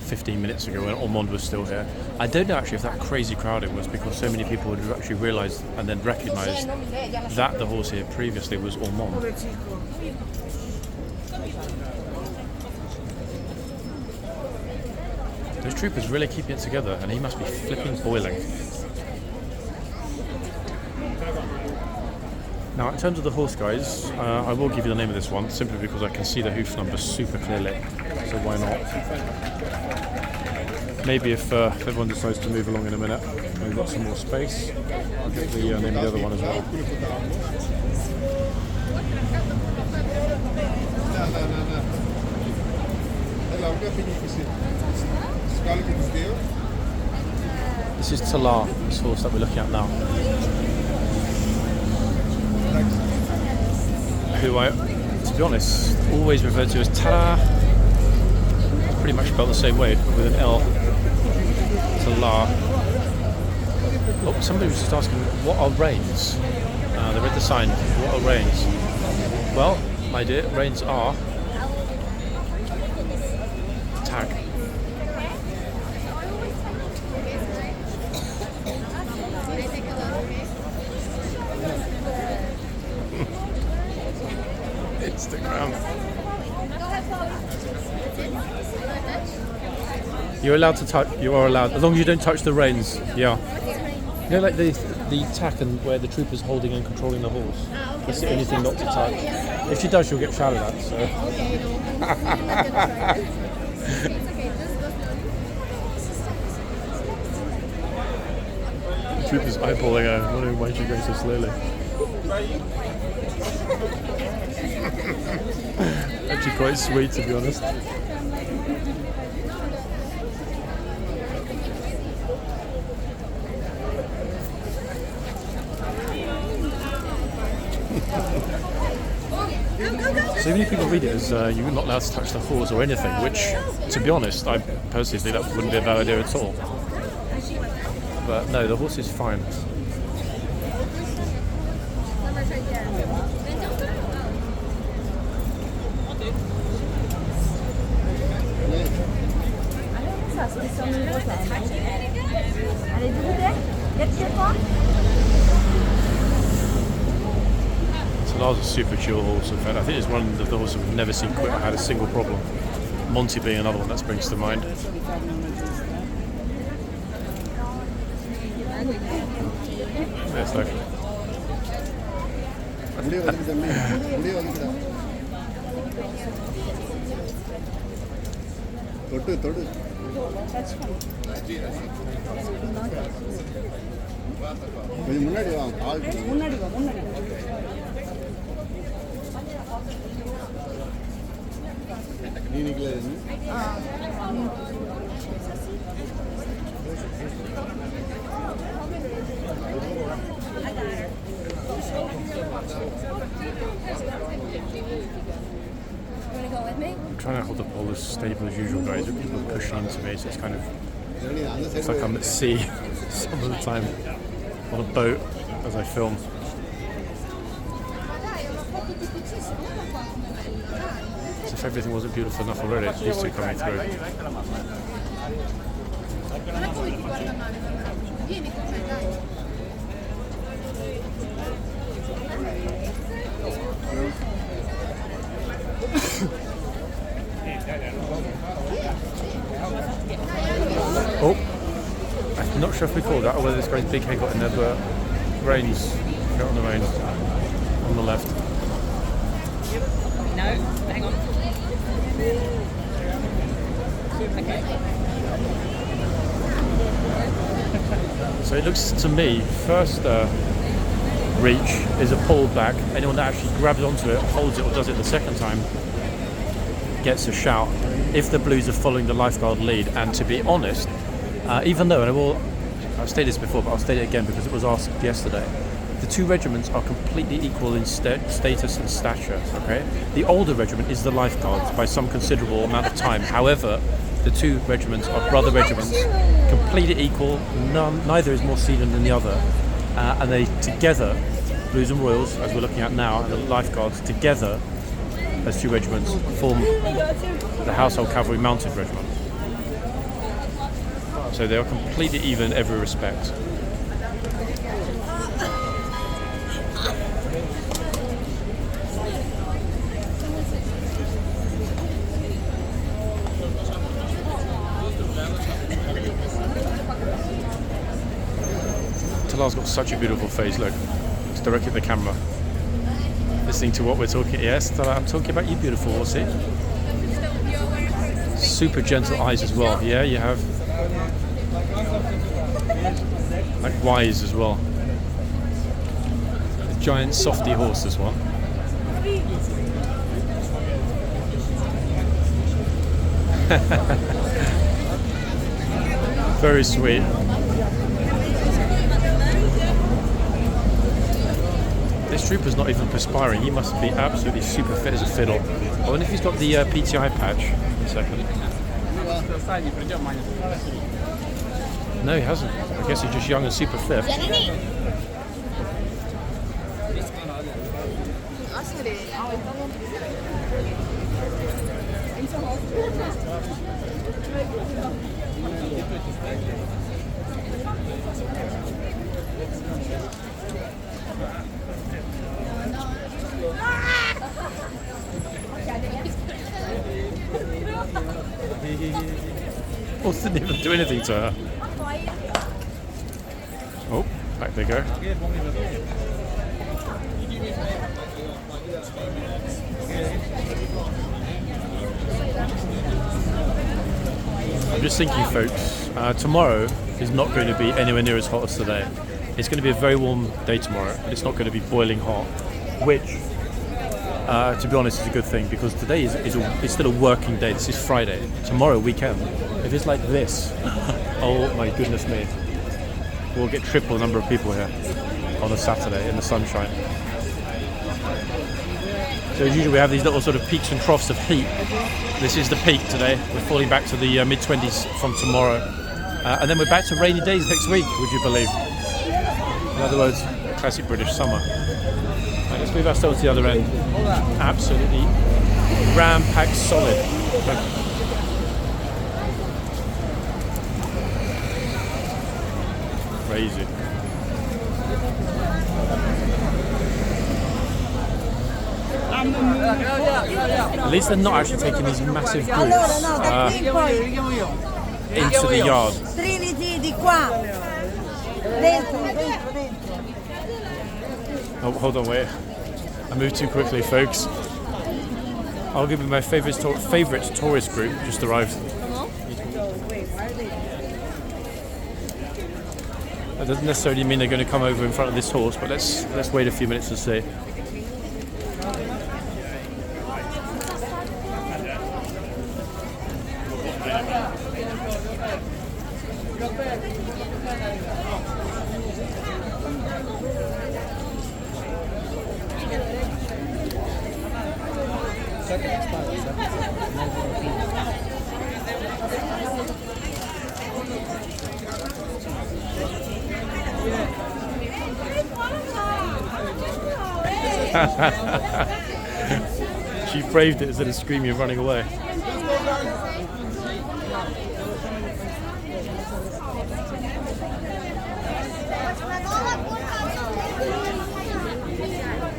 S1: 15 minutes ago when Ormond was still here. I don't know actually if that crazy crowd it was because so many people would actually realised and then recognised that the horse here previously was Ormond. Those troopers really keeping it together, and he must be flipping boiling. Now, in terms of the horse, guys, I will give you the name of this one simply because I can see the hoof number super clearly. So why not? Maybe if everyone decides to move along in a minute, we've got some more space. I'll get the name of the other one as well. This is Talar, this horse that we're looking at now. Who I, to be honest, always referred to as Tara. Pretty much spelled the same way, with an L. Talar. Oh, somebody was just asking, what are reins? They read the sign. What are reins? Well, my dear, reins are tag. You're allowed to touch. You are allowed, as long as you don't touch the reins. Yeah. You know, like the tack and where the trooper's holding and controlling the horse. That's the only thing not to touch. If she does, she'll get shouted at. So. The trooper's eyeballing her, wondering why she goes so slowly. Actually, quite sweet, to be honest. So even if people read it as you're not allowed to touch the horse or anything, which, to be honest, I personally think that wouldn't be a bad idea at all. But no, the horse is fine. Lars is a super chill horse. In fact, I think it's one of the horses we've never seen quit or had a single problem. Monty being another one that springs to mind. There's like. I'm trying to hold up all as stable as usual, guys. People are pushing into me, so it's kind of, it's like I'm at sea some of the time on a boat as I film. So if everything wasn't beautiful enough already, it's these two coming through. Oh, I'm not sure if we called that or whether this guy's big head got in there, but reins, got on the reins, on the left.
S5: No, hang on. Okay.
S1: So it looks to me, first reach is a pull back. Anyone that actually grabs onto it, holds it, or does it the second time gets a shout if the Blues are following the lifeguard lead. And to be honest, even though, and I've stated this before, but I'll state it again because it was asked yesterday, the two regiments are completely equal in status and stature. Okay, the older regiment is the lifeguards by some considerable amount of time. However, the two regiments are brother regiments, completely equal. Neither is more seasoned than the other, and they together, Blues and Royals, as we're looking at now, and the lifeguards together, as two regiments, form the Household Cavalry Mounted Regiment. So they are completely even in every respect. Talar's got such a beautiful face, look. It's directly at the camera. Listening to what we're talking. Yes, Talar, I'm talking about you, beautiful horsey. Super gentle eyes as well. Yeah, you have. Like wise as well. A giant softy horse, this one. Very sweet. This trooper's not even perspiring. He must be absolutely super fit as a fiddle. I wonder if he's got the PTI patch. One second. No, he hasn't. I guess he's just young and super fit. horse didn't even do anything to her. Oh, back they go. I'm just thinking, folks, tomorrow is not going to be anywhere near as hot as today. It's going to be a very warm day tomorrow, but it's not going to be boiling hot, which, to be honest, is a good thing, because today is still a working day. This is Friday. Tomorrow, weekend, if it's like this, oh my goodness me, we'll get triple the number of people here on a Saturday in the sunshine. So as usual, we have these little sort of peaks and troughs of heat. This is the peak today. We're falling back to the mid-20s from tomorrow. And then we're back to rainy days next week, would you believe? In other words, classic British summer. Right, let's move ourselves to the other end. Absolutely ram-packed solid. Crazy. At least they're not actually taking these massive groups into the yard. Oh, hold on, wait. I moved too quickly, folks. I'll give you my favourite tourist group just arrived. That doesn't necessarily mean they're going to come over in front of this horse, but let's wait a few minutes to see. She braved it instead of screaming and running away.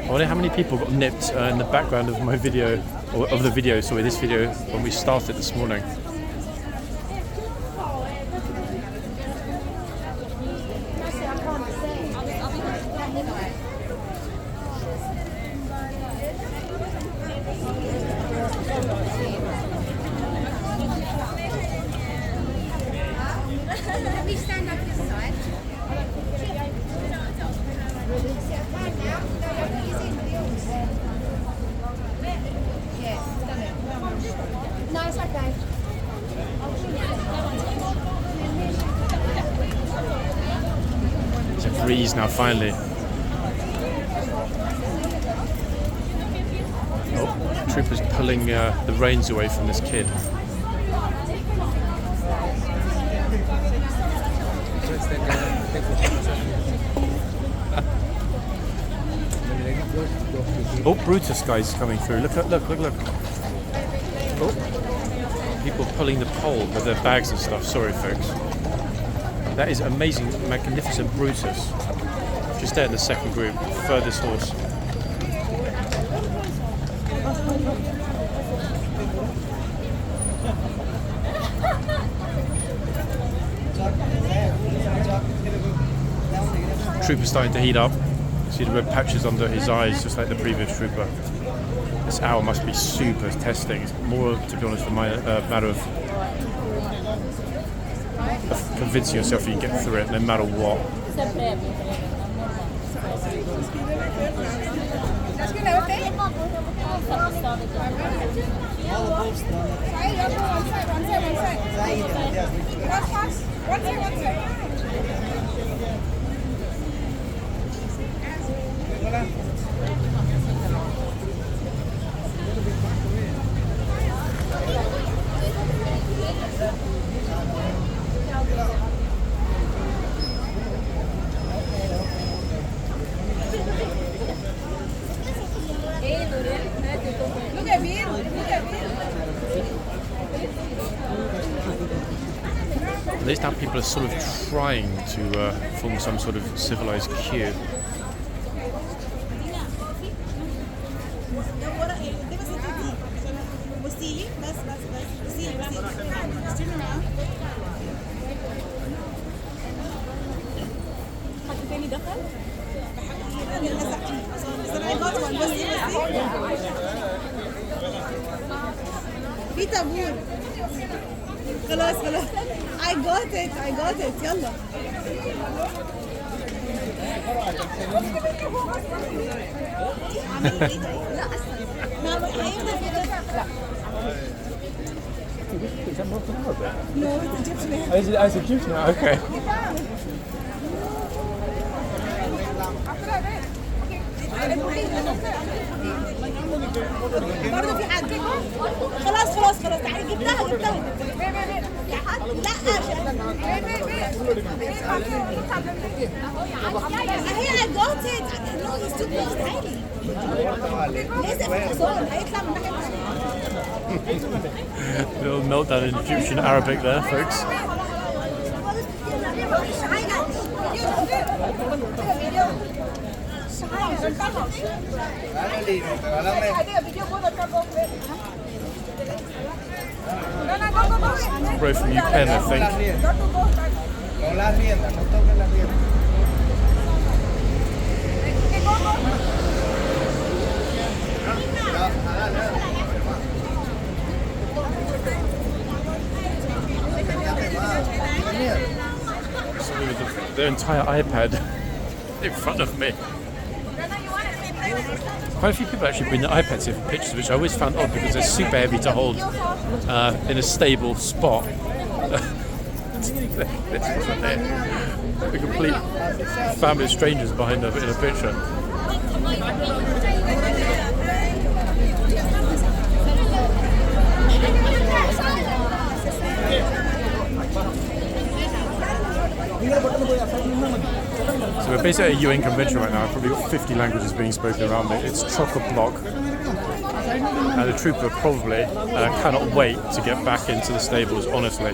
S1: I wonder how many people got nipped in the background of my video, or of the video, sorry, this video, when we started this morning.
S8: Let me stand up this side. No, it's okay.
S1: It's a breeze now, finally. Oh, Trooper's pulling the reins away from this kid. Oh, Brutus guy's coming through. Look. Oh, people pulling the pole with their bags and stuff. Sorry, folks. That is amazing, magnificent Brutus. Just there in the second group, furthest horse. Trooper's starting to heat up. See the red patches under his eyes, just like the previous trooper. This hour must be super testing. It's more, to be honest, a matter of convincing yourself you can get through it, no matter what. At least now people are sort of trying to form some sort of civilized queue.
S9: في طابور خلاص I got it يلا
S1: Is that North America?
S9: No, it's Egyptian.
S1: Oh, is it? Oh, it's Egyptian. Okay.
S9: برضه في حد خلاص تعالي جبتها يا حد لا هي I got it no he's too close تعالي لازم في الحصان هيطلع من ناحية
S1: Little meltdown in Egyptian Arabic there, folks. Probably from Ukraine, I think. Somebody with the entire iPad in front of me. Quite a few people actually bring their iPads here for pictures, which I always found odd because they're super heavy to hold in a stable spot. A complete family of strangers behind them in a picture. So we're basically at a UN convention right now. I've probably got 50 languages being spoken around me. It's chock-a-block. And the trooper probably cannot wait to get back into the stables, honestly.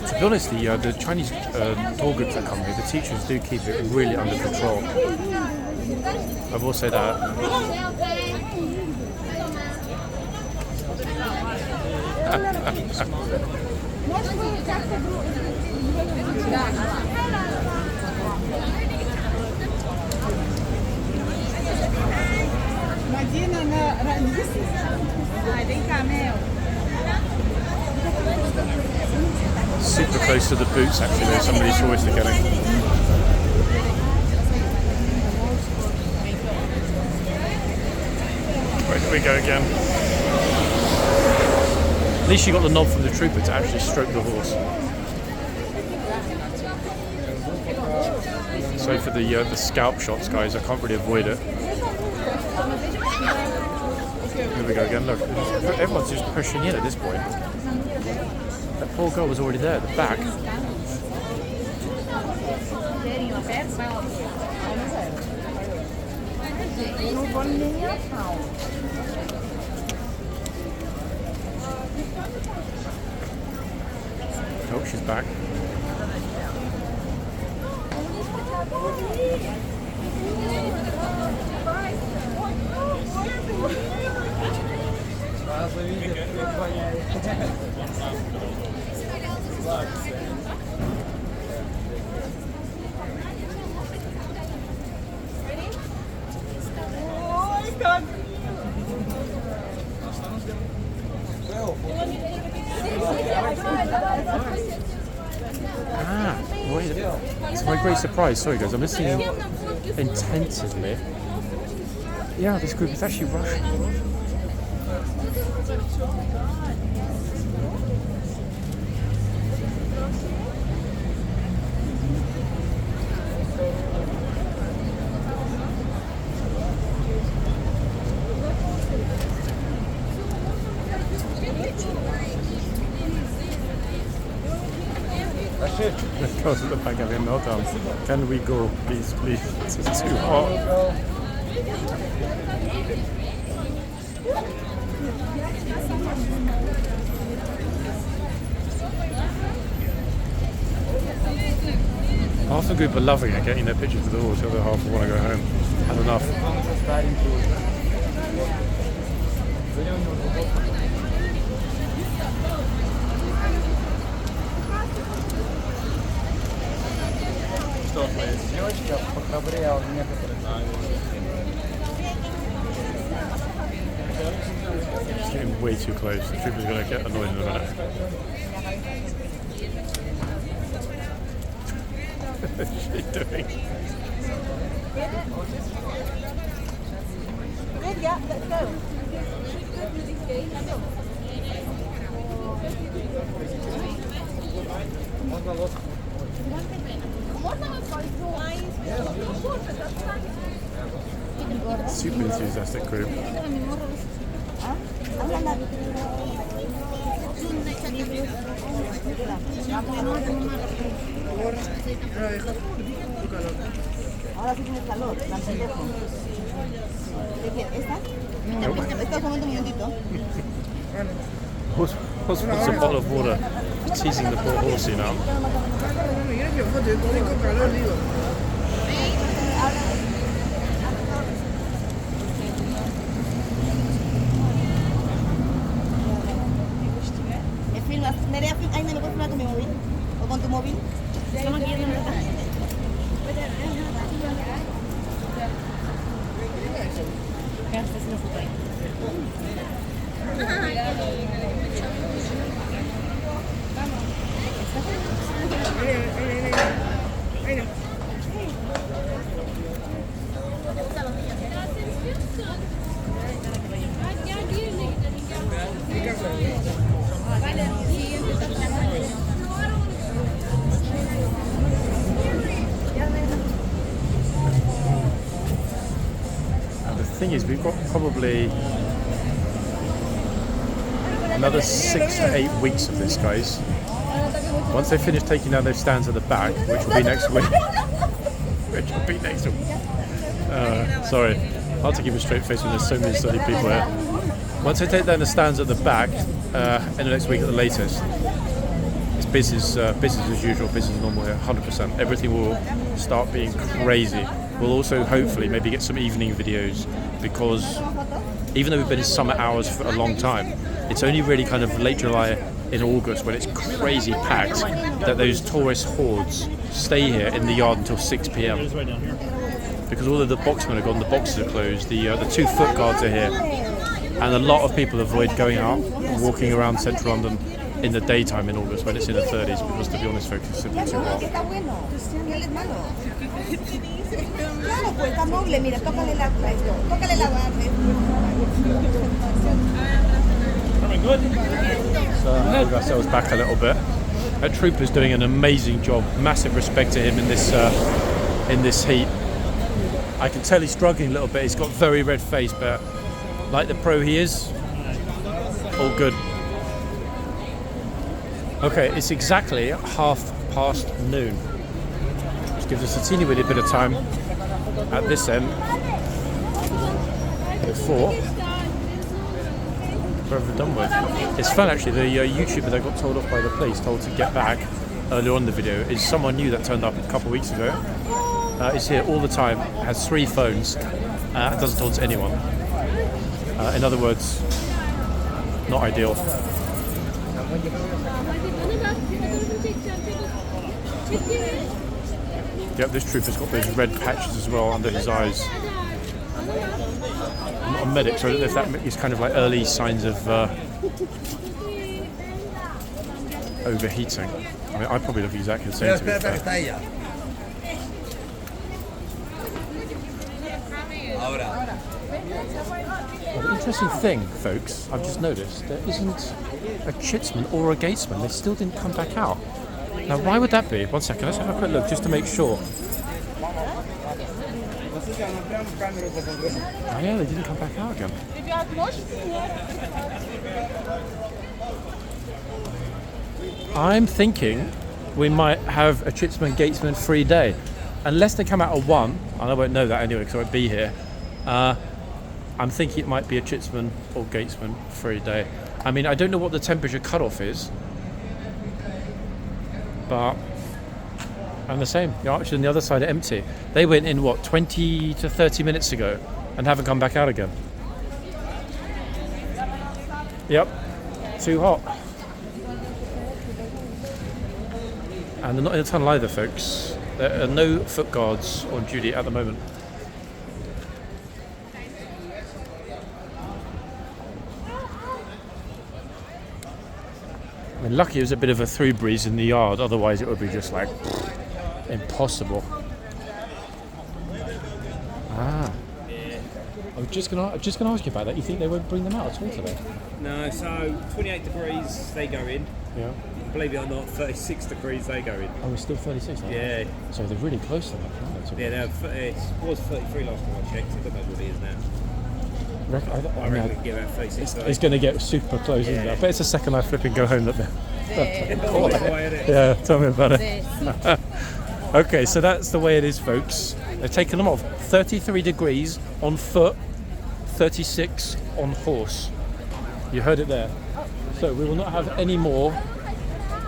S1: To be honest, the Chinese tour groups that come here, the teachers do keep it really under control. I will say that. Super close to the boots, actually. There's somebody's always forgetting. Where do we go again? At least you got the nod from the trooper to actually stroke the horse. So for the scalp shots, guys, I can't really avoid it. Here we go again. Look, everyone's just pushing in at this point. That poor girl was already there at the back. Oh, she's back. Wait, to my great surprise, sorry guys, I'm listening intensively. Yeah, this group is actually Russian. Of course, at the back having a meltdown. Can we go, please? It's too hot. Half the group are loving it, getting their pictures of the horse. The other half want to go home. Had enough. It's getting way too close. The trooper's going to get annoyed in a minute. What's she doing?
S9: Yeah, let's go.
S1: Super enthusiastic group.
S9: Ahora sí tienes calor, la pendejo. ¿De qué? ¿Esta? Esta es un momentito.
S1: What's a bottle of water? Teasing the poor horsey now.
S9: ¿Me filmas? Nerea, ay, ¿me lo puedes filmar con mi móvil? ¿O con tu móvil? Estamos aquí en la
S1: The thing is, we've got probably another 6 to 8 weeks of this, guys. Once they finish taking down those stands at the back, which will be next week. Sorry, hard to keep a straight face when there's so many silly people here. Once they take down the stands at the back, in the next week at the latest, it's business as usual, business as normal here, 100%. Everything will start being crazy. We'll also hopefully maybe get some evening videos, because even though we've been in summer hours for a long time, it's only really kind of late July in August when it's crazy packed that those tourist hordes stay here in the yard until 6 p.m. because all of the boxmen are gone, the boxes are closed, the 2 foot guards are here, and a lot of people avoid going out and walking around central London in the daytime in August when it's in the 30s, because to be honest folks, it's simply too hot.
S9: Claro, pues está noble, mira, tócale la barra.
S1: So move ourselves back a little bit. That trooper's doing an amazing job. Massive respect to him in this heat. I can tell he's struggling a little bit. He's got a very red face, but like the pro he is, all good. Okay, it's exactly noon. Which gives us a teeny weeny bit of time at this end before we're over done with. It's fun actually, the YouTuber that got told off by the police, told to get back earlier on in the video, is someone new that turned up a couple of weeks ago. Is here all the time, has 3 phones, and doesn't talk to anyone. In other words, not ideal. Yep, this trooper's got those red patches as well under his eyes. I'm not a medic, so I don't know if that is kind of like early signs of overheating. I mean, I probably look exactly the same to be fair. Well, the interesting thing, folks, I've just noticed, there isn't a chitsman or a gatesman. They still didn't come back out. Now, why would that be? 1 second, let's have a quick look just to make sure. Oh yeah, they didn't come back out again. I'm thinking we might have a chitsman gatesman free day. Unless they come out at 1, and I won't know that anyway because I won't be here. I'm thinking it might be a chitsman or gatesman for a day. I mean, I don't know what the temperature cutoff is, but I'm the same. The archers on the other side are empty. They went in, what, 20 to 30 minutes ago and haven't come back out again. Yep, too hot. And they're not in a tunnel either, folks. There are no foot guards on duty at the moment. I mean, lucky it was a bit of a through breeze in the yard, otherwise it would be just like impossible. Ah. I was just gonna ask you about that. You think they won't bring them out at all today?
S6: No, so 28 degrees they go in.
S1: Yeah.
S6: Believe it or not, 36 degrees they go in.
S1: Oh, it's still 36 now?
S6: Yeah.
S1: So they're really close to that, aren't they?
S6: Yeah, it was 33 last time I checked. I don't know what it is now.
S1: I
S6: I reckon we can get about 36
S1: it's going to get super close, isn't it? I bet it's the second I flip and go home that they're... Yeah, tell me about it. Okay, so that's the way it is, folks. They've taken them off. 33 degrees on foot, 36 on horse. You heard it there. So we will not have any more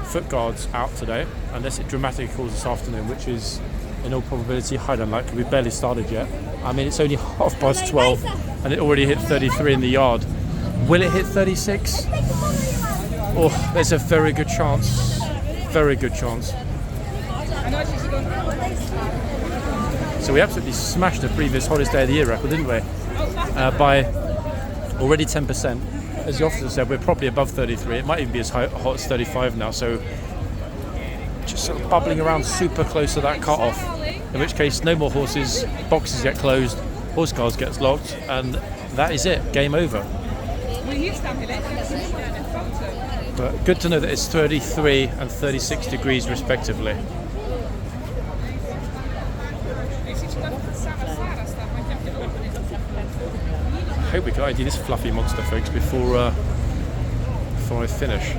S1: foot guards out today, unless it dramatically cools this afternoon, which is in all probability highly unlikely. We've barely started yet. I mean, it's only 12:30 and it already hit 33 in the yard. Will it hit 36? Oh, there's a very good chance. Very good chance. So we absolutely smashed the previous hottest day of the year record, didn't we? By already 10%. As the officer said, we're probably above 33. It might even be as hot as 35 now. So just sort of bubbling around super close to that cut-off. In which case, no more horses, boxes get closed, horse guards gets locked, and that is it. Game over. But good to know that it's 33 and 36 degrees respectively. I hope we can ID this fluffy monster, folks, before I finish.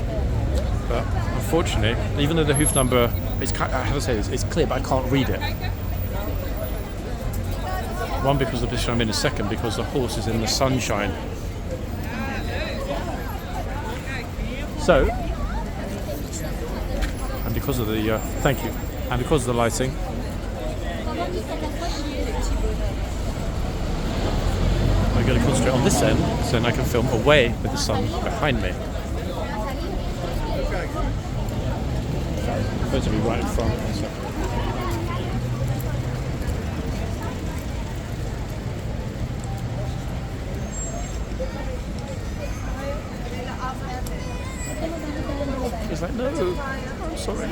S1: But unfortunately, even though the hoof number is, how to say this, it's clear, but I can't read it. One, because of the position I'm in, a second, because the horse is in the sunshine. So, and because of the thank you, and because of the lighting, I'm going to concentrate on this end, so then I can film away with the sun behind me. I'm going to be right in front. So. He's like, no, I'm sorry.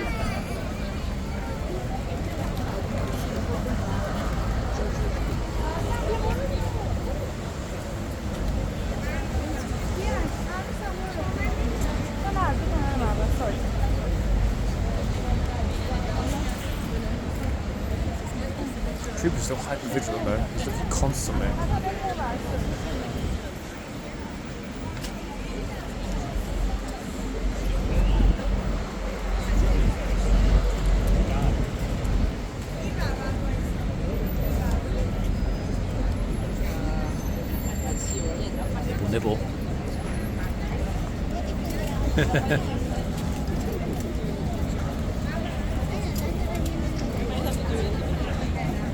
S1: Trooper's still hyper vigilant though. He's looking constantly. Nibble.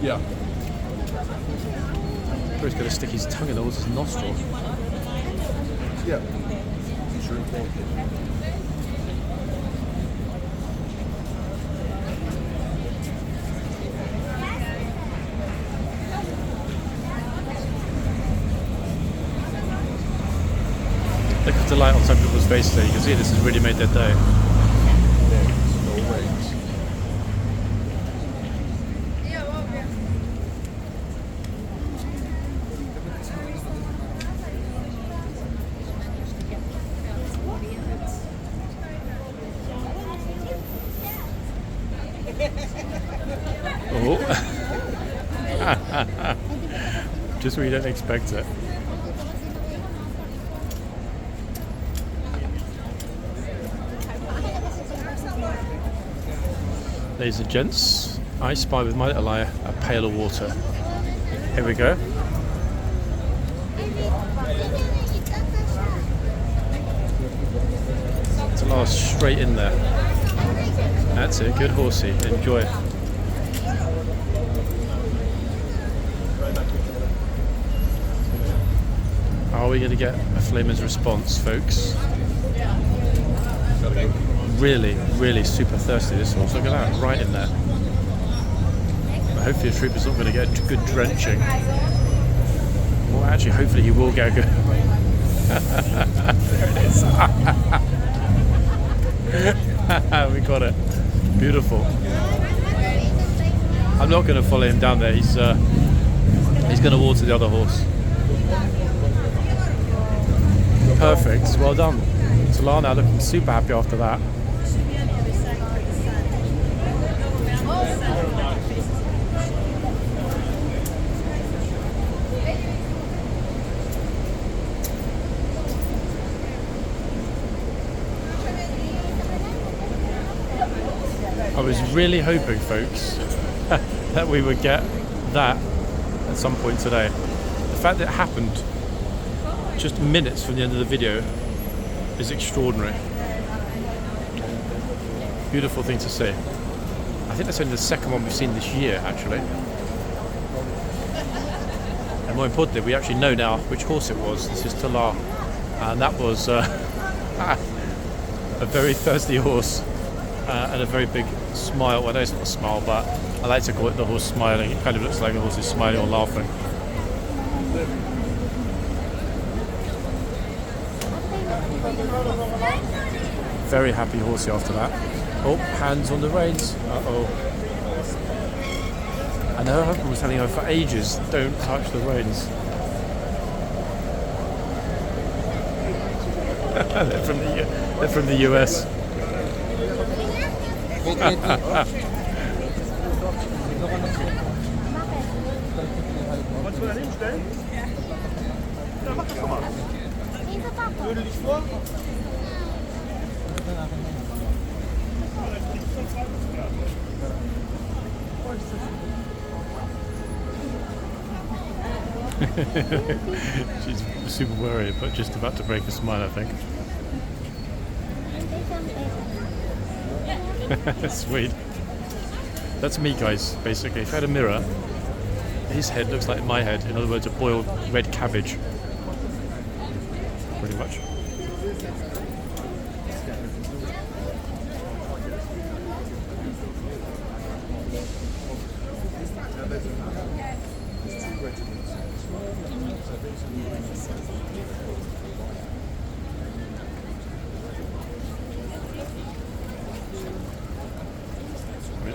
S1: Yeah. He's going to stick his tongue in the horse's nostril.
S7: Yeah. Sure.
S1: Look at the light on some people's faces there. You can see this has really made their day. Oh. Just when you don't expect it. Ladies and gents, I spy with my little eye a pail of water. Here we go. Talar straight in there. That's it, good horsey, enjoy. Are we going to get a Flamer's response, folks? Really, really super thirsty this horse. Look at that, right in there. But hopefully the trooper's not going to get a good drenching. Well, actually, hopefully he will get a good... There it is. We got it. Beautiful. I'm not going to follow him down there. He's going to water the other horse. Perfect. Well done. Talar now looking super happy after that. I was really hoping, folks, that we would get that at some point today. The fact that it happened just minutes from the end of the video is extraordinary. Beautiful thing to see. I think that's only the second one we've seen this year, actually. And more importantly, we actually know now which horse it was. This is Talar, and that was a very thirsty horse and a very big smile. Well, no, it's not a smile, but I like to call it the horse smiling. It kind of looks like the horse is smiling or laughing. Very happy horsey after that. Oh, hands on the reins. Uh-oh. And her husband was telling her for ages, don't touch the reins. They're from the US. She's super worried, but just about to break a smile, I think. Sweet. That's me, guys, basically. If I had a mirror, his head looks like my head. In other words, a boiled red cabbage. Pretty much.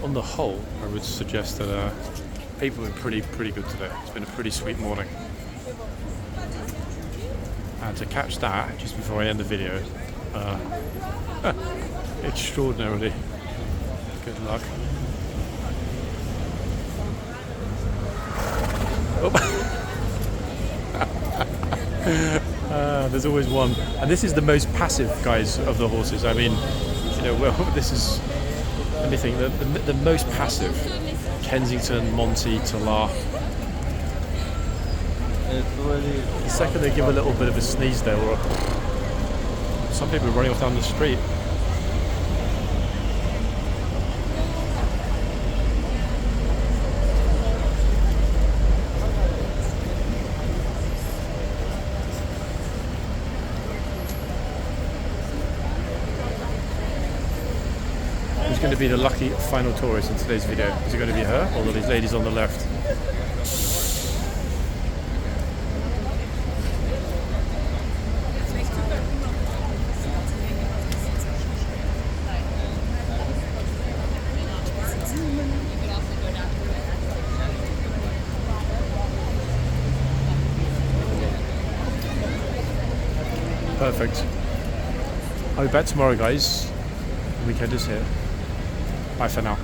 S1: On the whole, I would suggest that people have been pretty good today. It's been a pretty sweet morning. And to catch that just before I end the video, extraordinarily good luck. Oh. There's always one, and this is the most passive, guys, of the horses. I mean, you know, well, this is. Let me think, the most passive, Kensington, Monty, Talar. The second they give a little bit of a sneeze there, or some people are running off down the street. Who's going to be the lucky final tourist in today's video? Is it going to be her or these ladies on the left? Perfect. I'll be back tomorrow, guys. The weekend is here. Bye for now.